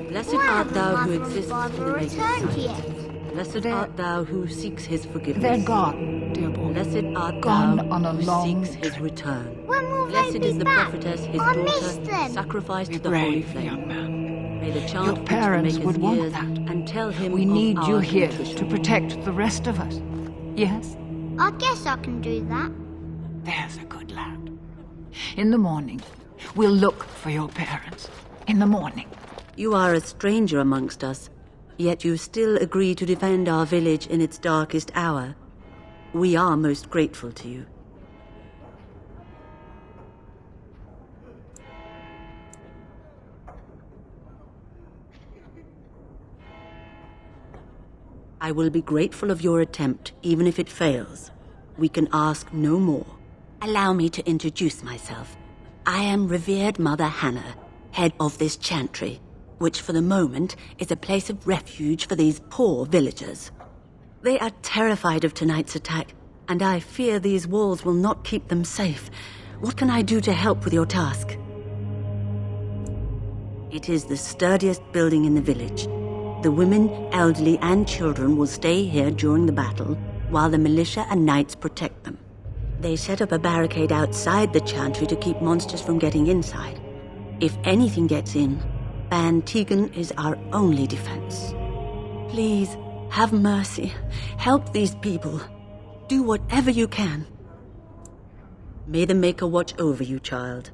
Blessed art thou who exists in the Maker's sight. Blessed art thou who seeks his forgiveness. They're gone, dear boy. Blessed art Gone thou on a who long seeks his return. When will Blessed they be is the back? prophetess, his I missed daughter, them. sacrificed Be to the holy brave, flame. young man. May the chant Your reach parents the would Maker's want ears that. and tell him We of need you our here nutrition. to protect the rest of us. Yes? I guess I can do that. There's a good lad. In the morning, we'll look for your parents. In the morning. You are a stranger amongst us, yet you still agree to defend our village in its darkest hour. We are most grateful to you. I will be grateful of your attempt, even if it fails. We can ask no more. Allow me to introduce myself. I am revered Mother Hannah, head of this chantry, which for the moment is a place of refuge for these poor villagers. They are terrified of tonight's attack, and I fear these walls will not keep them safe. What can I do to help with your task? It is the sturdiest building in the village. The women, elderly, and children will stay here during the battle, while the militia and knights protect them. They set up a barricade outside the chantry to keep monsters from getting inside. If anything gets in, Ban Tegan is our only defense. Please, have mercy. Help these people. Do whatever you can. May the Maker watch over you, child.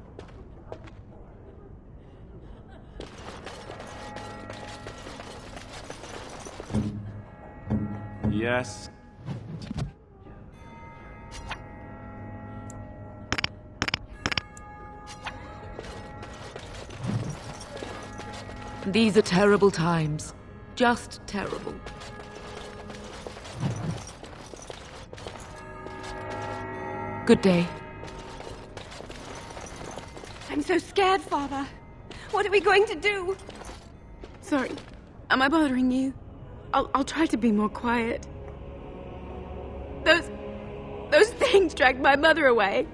Yes. These are terrible times. Just terrible. Good day. I'm so scared, Father. What are we going to do? Sorry. Am I bothering you? I'll try to be more quiet. Those things dragged my mother away.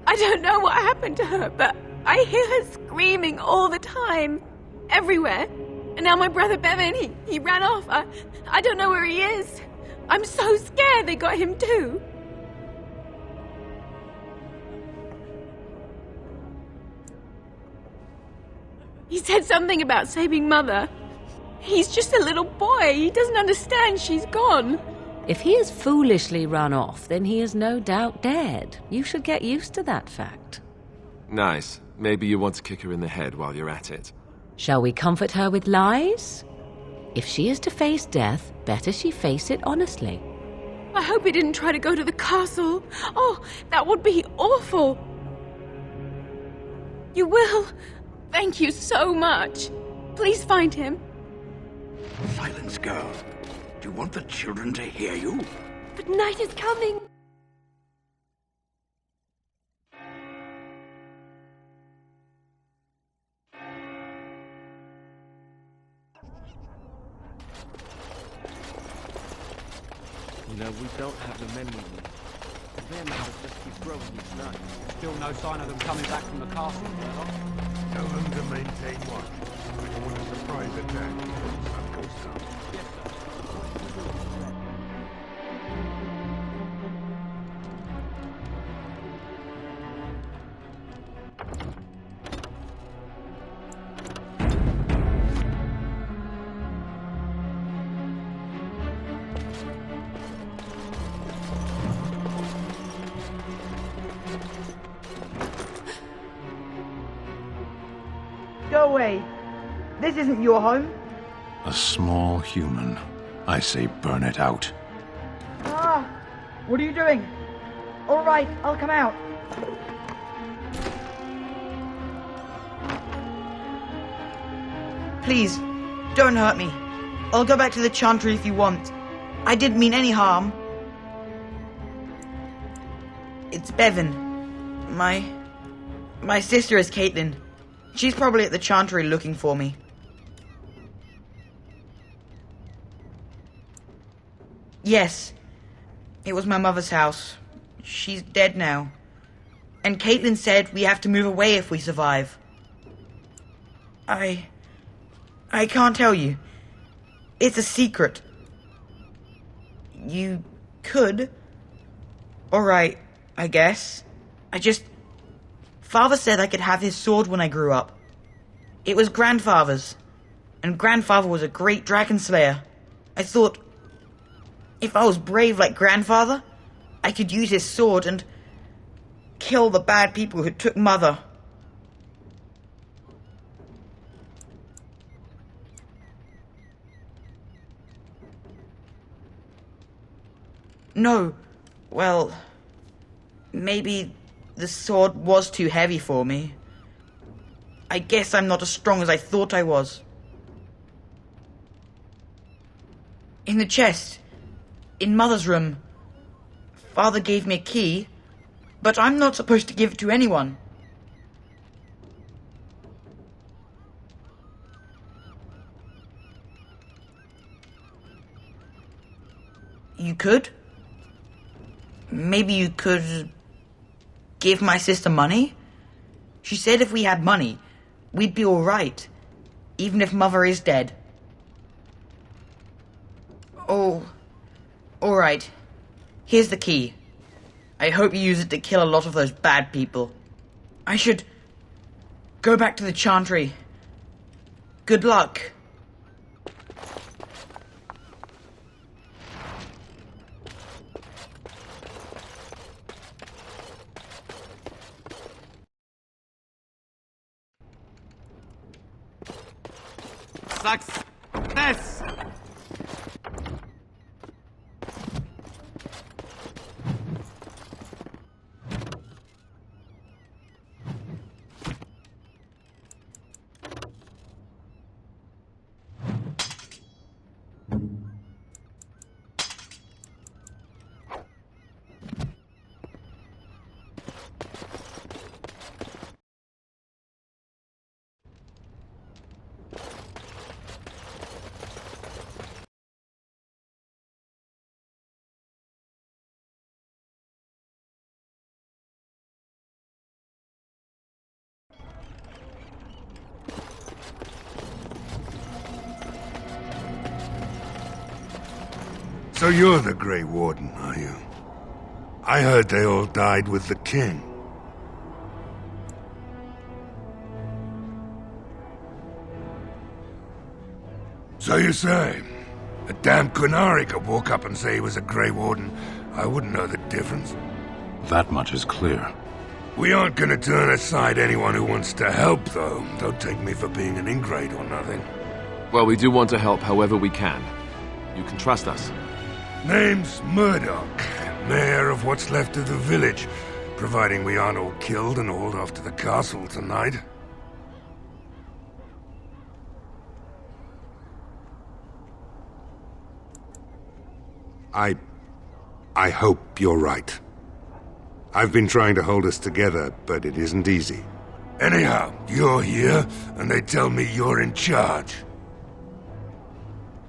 I don't know what happened to her, but I hear her screaming all the time. Everywhere. And now my brother Bevan, he ran off. I don't know where he is. I'm so scared they got him too. He said something about saving Mother. He's just a little boy. He doesn't understand she's gone. If he has foolishly run off, then he is no doubt dead. You should get used to that fact. Nice. Maybe you want to kick her in the head while you're at it. Shall we comfort her with lies? If she is to face death, better she face it honestly. I hope he didn't try to go to the castle. Oh, that would be awful. You will? Thank you so much. Please find him. Silence, girl. Do you want the children to hear you? But night is coming. You know, we don't have the men we need. Their numbers just keep growing each night. Still no sign of them coming back from the castle, Sherlock. Tell them to maintain watch. I don't want a surprise attack before the sun goes down. Yes, sir. Go away. This isn't your home. A small human. I say burn it out. Ah! What are you doing? All right, I'll come out. Please, don't hurt me. I'll go back to the Chantry if you want. I didn't mean any harm. It's Bevan. My sister is Caitlin. She's probably at the Chantry looking for me. Yes. It was my mother's house. She's dead now. And Caitlin said we have to move away if we survive. I can't tell you. It's a secret. You could. Alright, I guess. Father said I could have his sword when I grew up. It was Grandfather's. And Grandfather was a great dragon slayer. I thought, if I was brave like Grandfather, I could use his sword and kill the bad people who took Mother. No. Well, maybe the sword was too heavy for me. I guess I'm not as strong as I thought I was. In the chest, in Mother's room, Father gave me a key, but I'm not supposed to give it to anyone. You could? Maybe you could give my sister money? She said if we had money, we'd be all right, even if Mother is dead. Oh, alright. Here's the key. I hope you use it to kill a lot of those bad people. I should go back to the Chantry. Good luck. Success! So you're the Grey Warden, are you? I heard they all died with the king. So you say, a damn Qunari could walk up and say he was a Grey Warden. I wouldn't know the difference. That much is clear. We aren't gonna turn aside anyone who wants to help, though. Don't take me for being an ingrate or nothing. Well, we do want to help however we can. You can trust us. Name's Murdoch, mayor of what's left of the village, providing we aren't all killed and hauled off to the castle tonight. I hope you're right. I've been trying to hold us together, but it isn't easy. Anyhow, you're here, and they tell me you're in charge.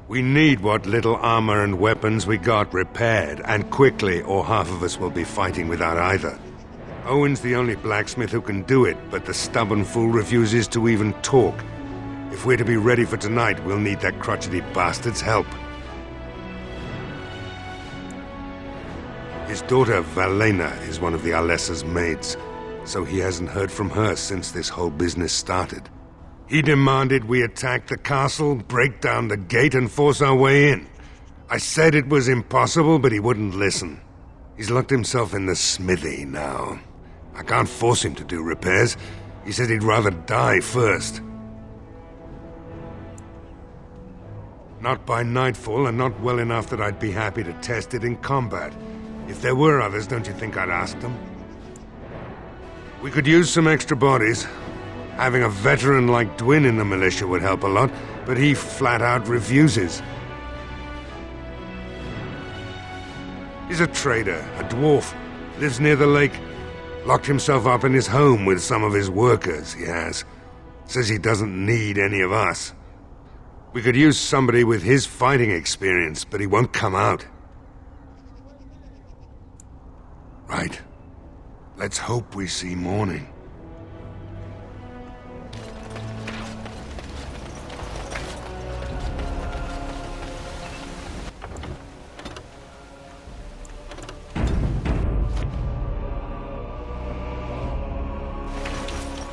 We need what little armor and weapons we got repaired, and quickly, or half of us will be fighting without either. Owen's the only blacksmith who can do it, but the stubborn fool refuses to even talk. If we're to be ready for tonight, we'll need that crotchety bastard's help. His daughter, Valena, is one of the Alessa's maids, so he hasn't heard from her since this whole business started. He demanded we attack the castle, break down the gate, and force our way in. I said it was impossible, but he wouldn't listen. He's locked himself in the smithy now. I can't force him to do repairs. He said he'd rather die first. Not by nightfall, and not well enough that I'd be happy to test it in combat. If there were others, don't you think I'd ask them? We could use some extra bodies. Having a veteran like Dwyn in the militia would help a lot, but he flat out refuses. He's a trader, a dwarf, lives near the lake. Locked himself up in his home with some of his workers, he has. Says he doesn't need any of us. We could use somebody with his fighting experience, but he won't come out. Right. Let's hope we see morning.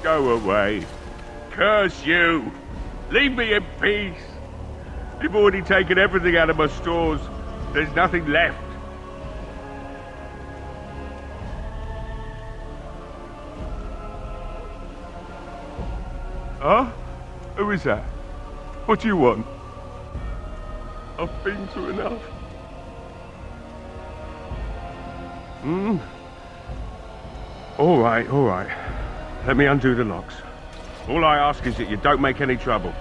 Go away. Curse you. Leave me in peace. You've already taken everything out of my stores. There's nothing left. Huh? Who is that? What do you want? I've been through enough. All right. Let me undo the locks. All I ask is that you don't make any trouble.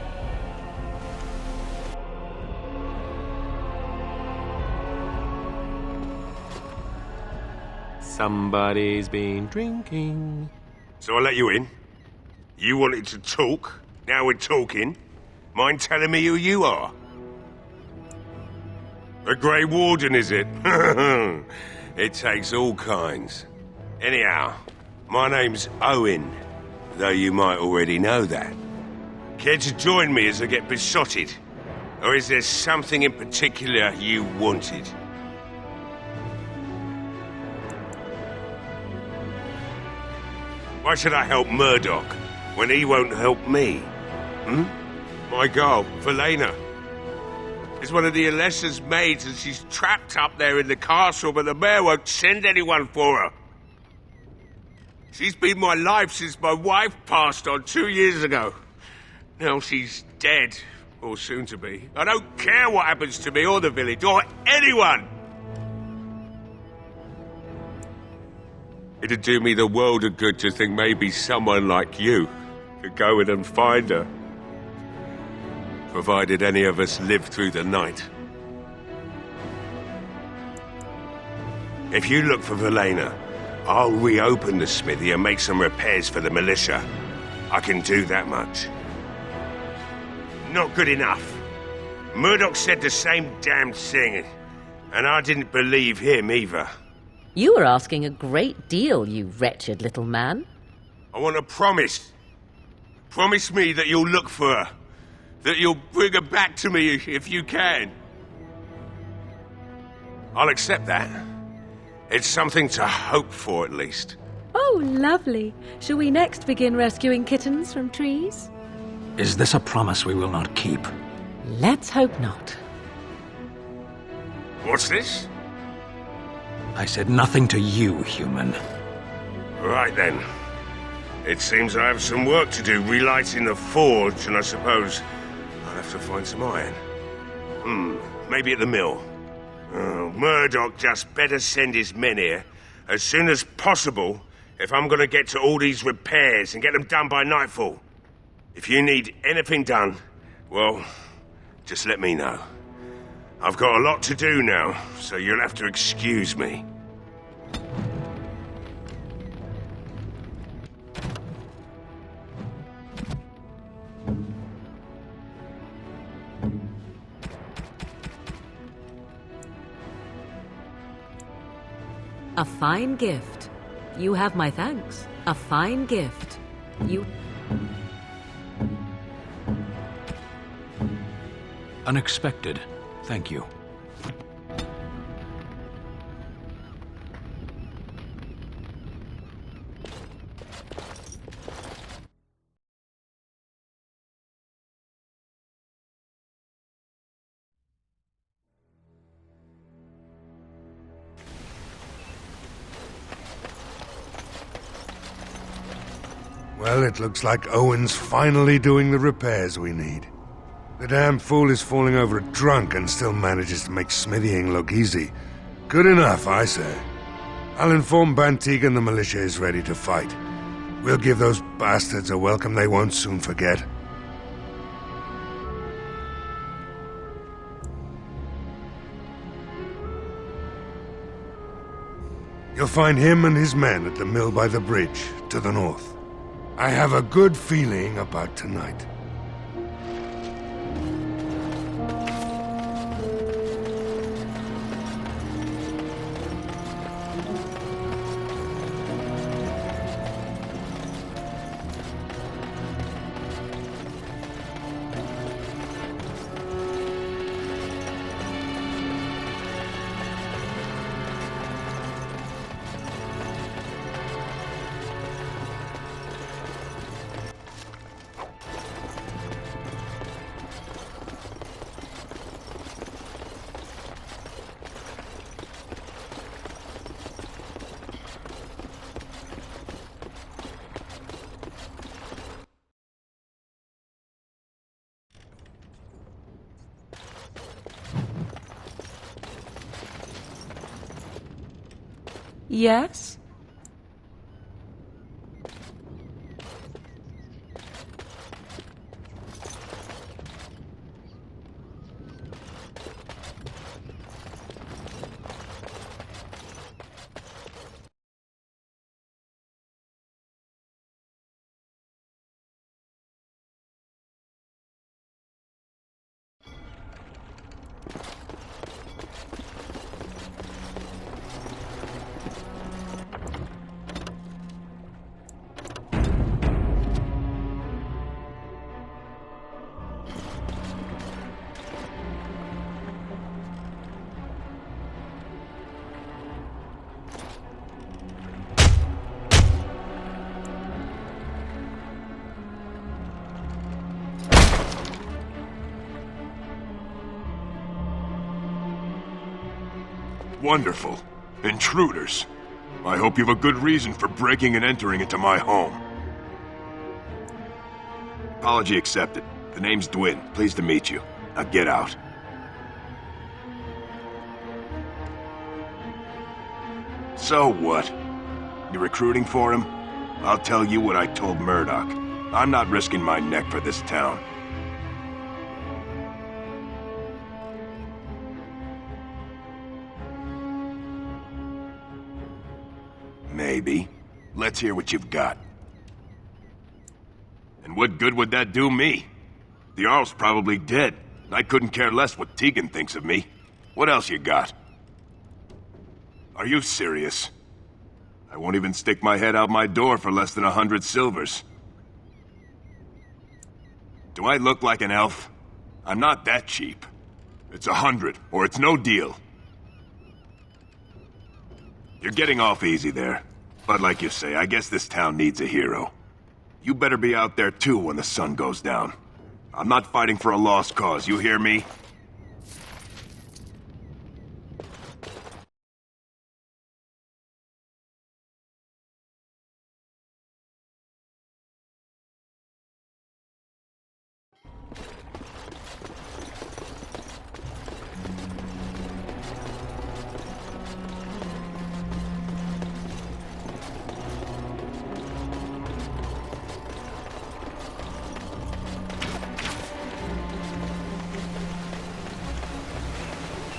Somebody's been drinking. So I let you in. You wanted to talk. Now we're talking. Mind telling me who you are? The Grey Warden, is it? It takes all kinds. Anyhow, my name's Owen, though you might already know that. Care to join me as I get besotted? Or is there something in particular you wanted? Why should I help Murdoch when he won't help me? Hmm? My girl, Velena, is one of the Alessa's maids and she's trapped up there in the castle, but the mayor won't send anyone for her. She's been my life since my wife passed on 2 years ago. Now she's dead, or soon to be. I don't care what happens to me or the village, or anyone! It'd do me the world of good to think maybe someone like you could go in and find her. Provided any of us live through the night. If you look for Velena, I'll reopen the smithy and make some repairs for the militia. I can do that much. Not good enough. Murdoch said the same damn thing, and I didn't believe him either. You were asking a great deal, you wretched little man. I want a promise. Promise me that you'll look for her. That you'll bring her back to me if you can. I'll accept that. It's something to hope for, at least. Oh, lovely. Shall we next begin rescuing kittens from trees? Is this a promise we will not keep? Let's hope not. What's this? I said nothing to you, human. Right then. It seems I have some work to do relighting the forge, and I suppose I'll have to find some iron. Maybe at the mill. Oh, Murdoch just better send his men here as soon as possible if I'm gonna get to all these repairs and get them done by nightfall. If you need anything done, well, just let me know. I've got a lot to do now, so you'll have to excuse me. A fine gift. You have my thanks. A fine gift. You... Unexpected. Thank you. Well, it looks like Owen's finally doing the repairs we need. The damn fool is falling over drunk and still manages to make smithying look easy. Good enough, I say. I'll inform Bantigan the militia is ready to fight. We'll give those bastards a welcome they won't soon forget. You'll find him and his men at the mill by the bridge, to the north. I have a good feeling about tonight. Yes? Wonderful. Intruders. I hope you have a good reason for breaking and entering into my home. Apology accepted. The name's Dwyn. Pleased to meet you. Now get out. So what? You recruiting for him? I'll tell you what I told Murdoch. I'm not risking my neck for this town. Maybe. Let's hear what you've got. And what good would that do me? The Jarl's probably dead. I couldn't care less what Tegan thinks of me. What else you got? Are you serious? I won't even stick my head out my door for less than 100 silvers. Do I look like an elf? I'm not that cheap. It's 100, or it's no deal. You're getting off easy there. But like you say, I guess this town needs a hero. You better be out there too when the sun goes down. I'm not fighting for a lost cause, you hear me?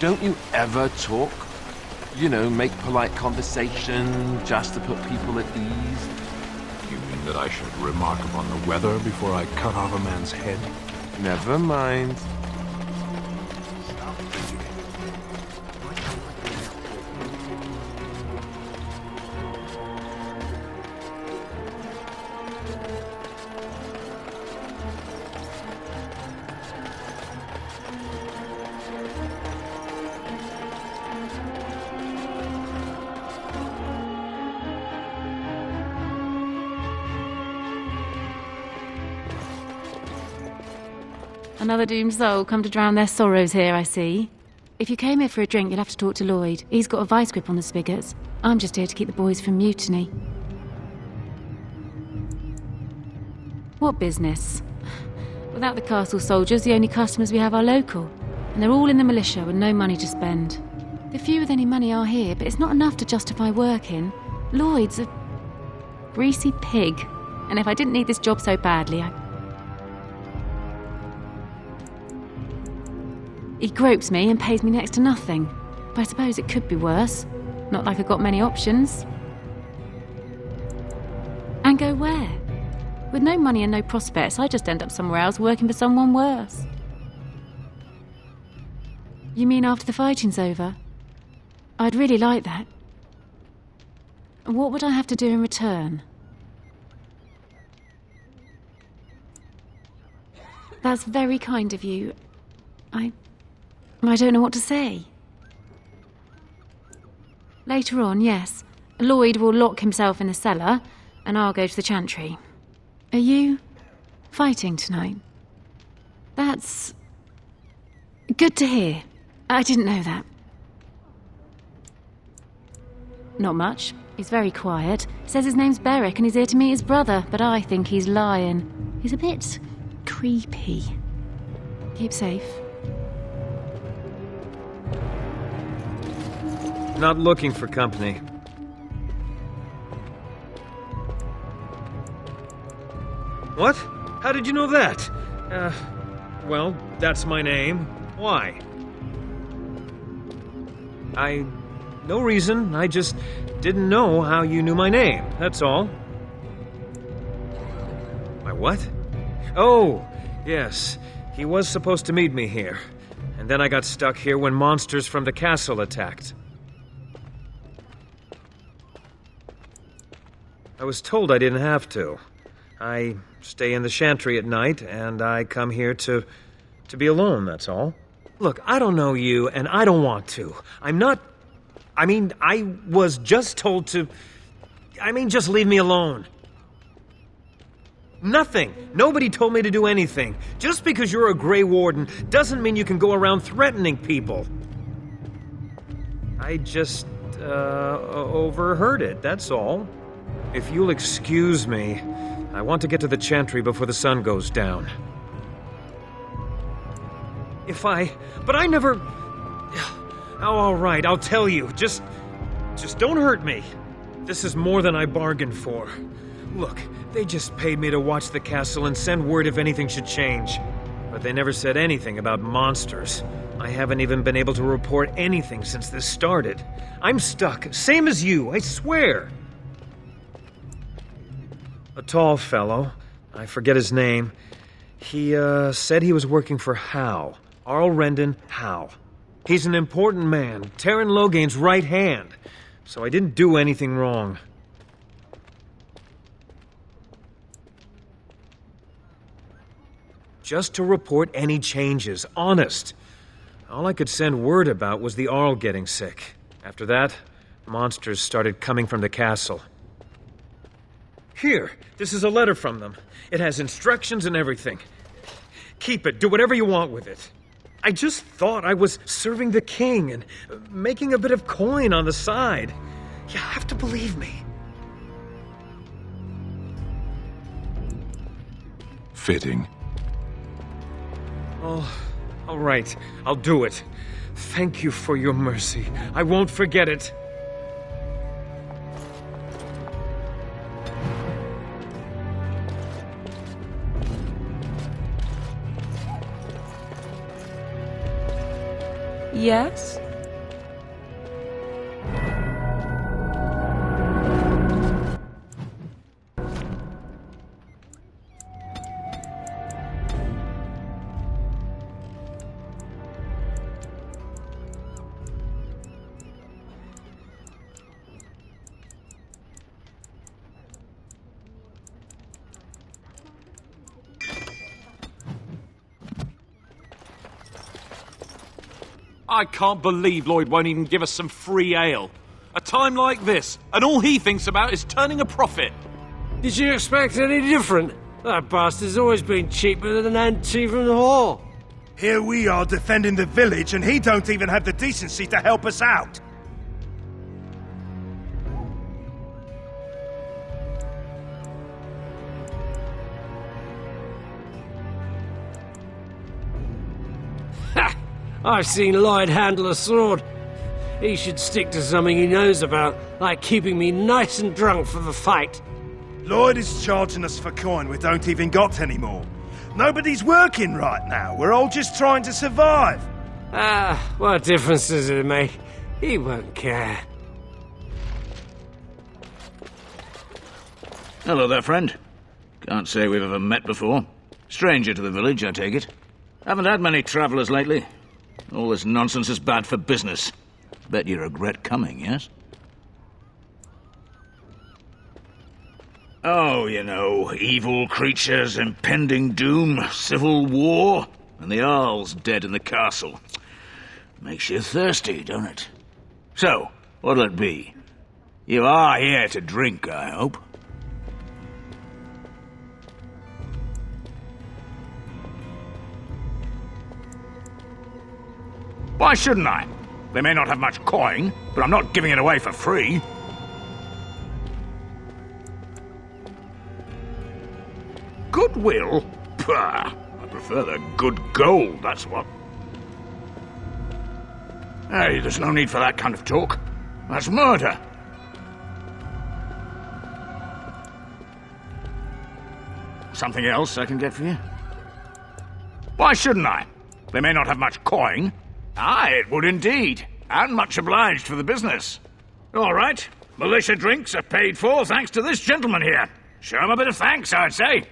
Don't you ever talk? You know, make polite conversation just to put people at ease? You mean that I should remark upon the weather before I cut off a man's head? Never mind. Another doomed soul come to drown their sorrows here, I see. If you came here for a drink, you'll have to talk to Lloyd. He's got a vice grip on the spigots. I'm just here to keep the boys from mutiny. What business? Without the castle soldiers, the only customers we have are local. And they're all in the militia with no money to spend. The few with any money are here, but it's not enough to justify working. Lloyd's a greasy pig. And if I didn't need this job so badly, He gropes me and pays me next to nothing. But I suppose it could be worse. Not like I've got many options. And go where? With no money and no prospects, I just end up somewhere else working for someone worse. You mean after the fighting's over? I'd really like that. What would I have to do in return? That's very kind of you. I don't know what to say. Later on, yes. Lloyd will lock himself in the cellar, and I'll go to the chantry. Are you fighting tonight? That's good to hear. I didn't know that. Not much. He's very quiet. Says his name's Beric and he's here to meet his brother, but I think he's lying. He's a bit creepy. Keep safe. Not looking for company. What? How did you know that? Well, that's my name. Why? No reason. I just didn't know how you knew my name, that's all. My what? Oh, yes. He was supposed to meet me here. And then I got stuck here when monsters from the castle attacked. I was told I didn't have to. I stay in the chantry at night, and I come here to be alone, that's all. Look, I don't know you, and I don't want to. I was just told to... just leave me alone. Nothing. Nobody told me to do anything. Just because you're a Grey Warden doesn't mean you can go around threatening people. I just, overheard it, that's all. If you'll excuse me, I want to get to the Chantry before the sun goes down. But I never... Oh, all right, I'll tell you. Just don't hurt me. This is more than I bargained for. Look, they just paid me to watch the castle and send word if anything should change. But they never said anything about monsters. I haven't even been able to report anything since this started. I'm stuck, same as you, I swear. A tall fellow, I forget his name, he said he was working for Howe. Arl Rendon Howe. He's an important man, Taron Logain's right hand, so I didn't do anything wrong. Just to report any changes, honest. All I could send word about was the Arl getting sick. After that, monsters started coming from the castle. Here, this is a letter from them. It has instructions and everything. Keep it, do whatever you want with it. I just thought I was serving the king and making a bit of coin on the side. You have to believe me. Fitting. Oh, all right, I'll do it. Thank you for your mercy. I won't forget it. Yes? I can't believe Lloyd won't even give us some free ale. A time like this, and all he thinks about is turning a profit. Did you expect any different? That bastard's always been cheaper than an tea from the hall. Here we are defending the village, and he don't even have the decency to help us out. I've seen Lloyd handle a sword. He should stick to something he knows about, like keeping me nice and drunk for the fight. Lloyd is charging us for coin we don't even got anymore. Nobody's working right now. We're all just trying to survive. What difference does it make? He won't care. Hello there, friend. Can't say we've ever met before. Stranger to the village, I take it. Haven't had many travellers lately. All this nonsense is bad for business. Bet you regret coming, yes? Oh, you know, evil creatures, impending doom, civil war, and the Arl's dead in the castle. Makes you thirsty, don't it? So, what'll it be? You are here to drink, I hope. Why shouldn't I? They may not have much coin, but I'm not giving it away for free. Goodwill? Pah! I prefer the good gold, that's what. Hey, there's no need for that kind of talk. That's murder. Something else I can get for you? Why shouldn't I? They may not have much coin. Aye, it would indeed. And much obliged for the business. All right. Militia drinks are paid for thanks to this gentleman here. Show him a bit of thanks, I'd say.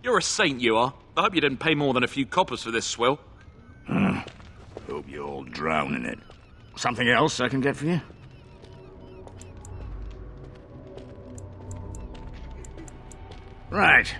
You're a saint, you are. I hope you didn't pay more than a few coppers for this swill. Hope you all drown in it. Something else I can get for you? Right.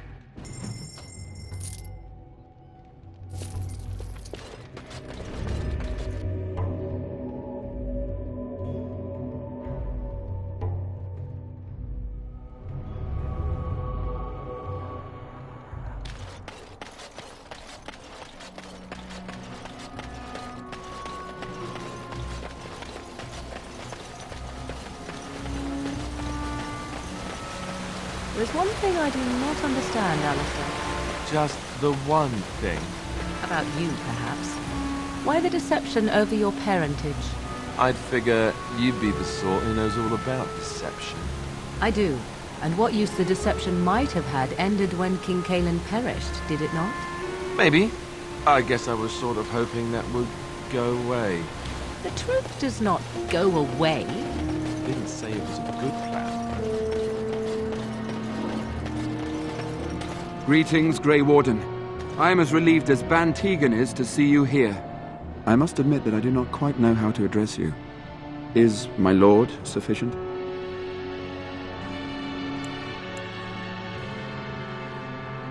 There's one thing I do not understand, Alistair. Just the one thing. About you, perhaps. Why the deception over your parentage? I'd figure you'd be the sort who knows all about deception. I do. And what use the deception might have had ended when King Cailan perished, did it not? Maybe. I guess I was sort of hoping that would go away. The truth does not go away. Didn't say it was a good plan. Greetings, Grey Warden. I am as relieved as Ban Tegan is to see you here. I must admit that I do not quite know how to address you. Is my lord sufficient?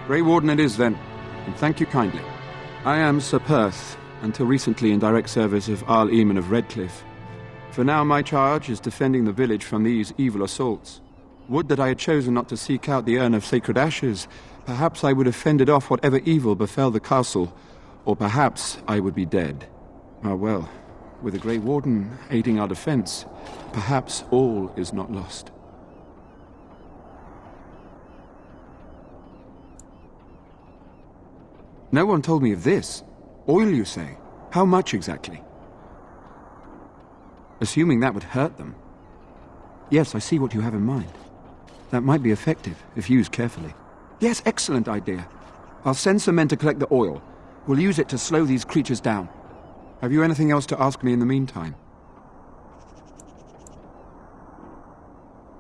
Grey Warden it is then, and thank you kindly. I am Sir Perth, until recently in direct service of Arl Eamon of Redcliffe. For now my charge is defending the village from these evil assaults. Would that I had chosen not to seek out the Urn of Sacred Ashes. Perhaps I would have fended off whatever evil befell the castle, or perhaps I would be dead. Ah well, with the Grey Warden aiding our defense, perhaps all is not lost. No one told me of this. Oil, you say? How much exactly? Assuming that would hurt them. Yes, I see what you have in mind. That might be effective, if used carefully. Yes, excellent idea. I'll send some men to collect the oil. We'll use it to slow these creatures down. Have you anything else to ask me in the meantime?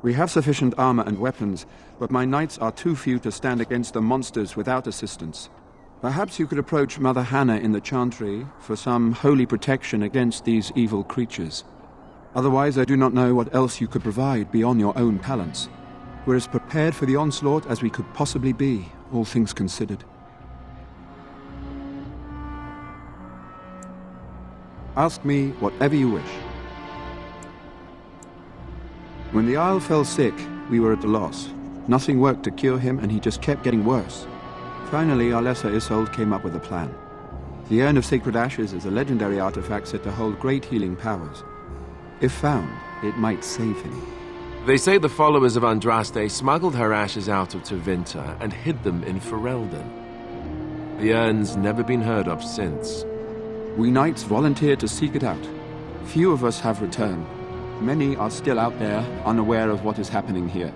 We have sufficient armor and weapons, but my knights are too few to stand against the monsters without assistance. Perhaps you could approach Mother Hannah in the Chantry for some holy protection against these evil creatures. Otherwise, I do not know what else you could provide beyond your own talents. We're as prepared for the onslaught as we could possibly be, all things considered. Ask me whatever you wish. When the Isle fell sick, we were at a loss. Nothing worked to cure him, and he just kept getting worse. Finally, our lesser Isolde came up with a plan. The Urn of Sacred Ashes is a legendary artifact said to hold great healing powers. If found, it might save him. They say the followers of Andraste smuggled her ashes out of Tevinter and hid them in Ferelden. The urn's never been heard of since. We knights volunteered to seek it out. Few of us have returned. Many are still out there, unaware of what is happening here.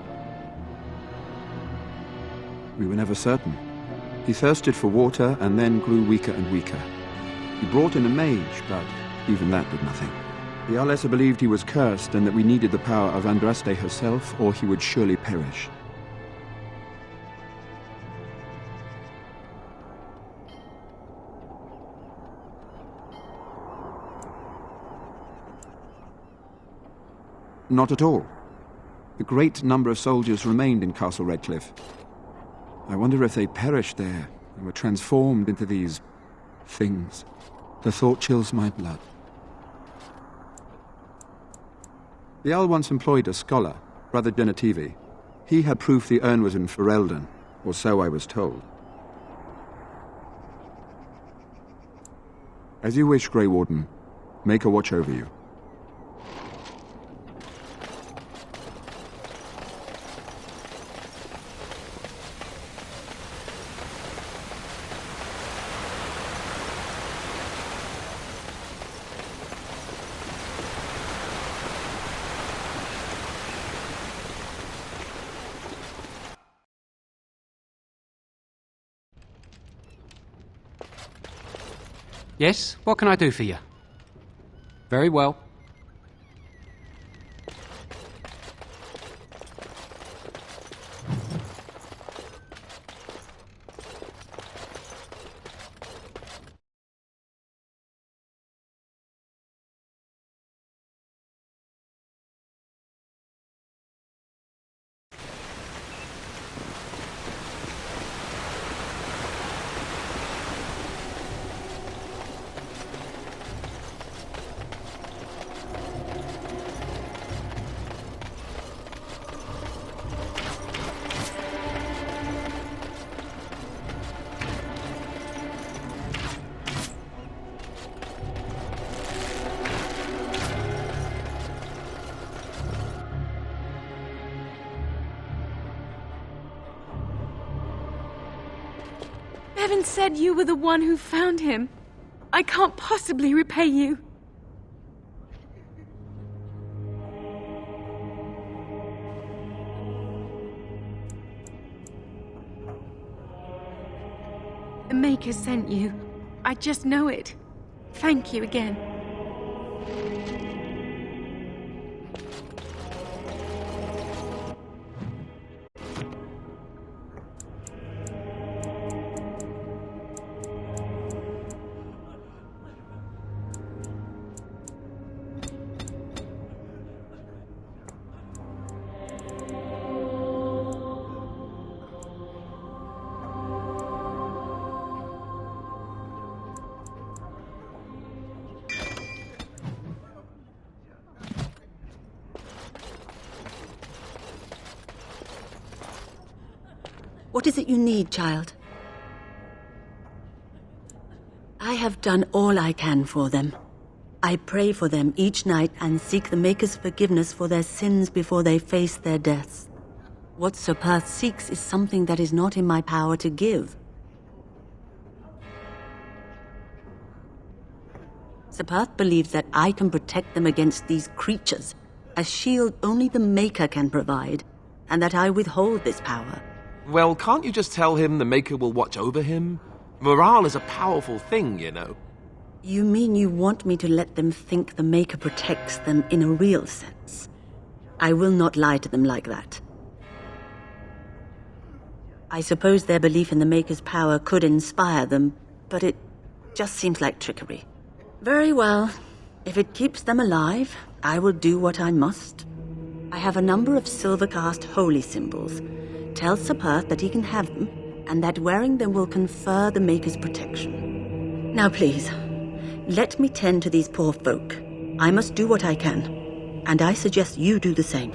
We were never certain. He thirsted for water and then grew weaker and weaker. He brought in a mage, but even that did nothing. The Arlessa believed he was cursed and that we needed the power of Andraste herself, or he would surely perish. Not at all. A great number of soldiers remained in Castle Redcliffe. I wonder if they perished there and were transformed into these things. The thought chills my blood. The Jarl once employed a scholar, Brother Genetivi. He had proof the urn was in Ferelden, or so I was told. As you wish, Grey Warden. Make a watch over you. Yes? What can I do for you? Very well. Bevan said you were the one who found him. I can't possibly repay you. The Maker sent you. I just know it. Thank you again. What is it you need, child? I have done all I can for them. I pray for them each night and seek the Maker's forgiveness for their sins before they face their deaths. What Sir Perth seeks is something that is not in my power to give. Sir Perth believes that I can protect them against these creatures, a shield only the Maker can provide, and that I withhold this power. Well, can't you just tell him the Maker will watch over him? Morale is a powerful thing, you know. You mean you want me to let them think the Maker protects them in a real sense? I will not lie to them like that. I suppose their belief in the Maker's power could inspire them, but it just seems like trickery. Very well. If it keeps them alive, I will do what I must. I have a number of silver-cast holy symbols. Tell Sir Perth that he can have them, and that wearing them will confer the Maker's protection. Now please, let me tend to these poor folk. I must do what I can, and I suggest you do the same.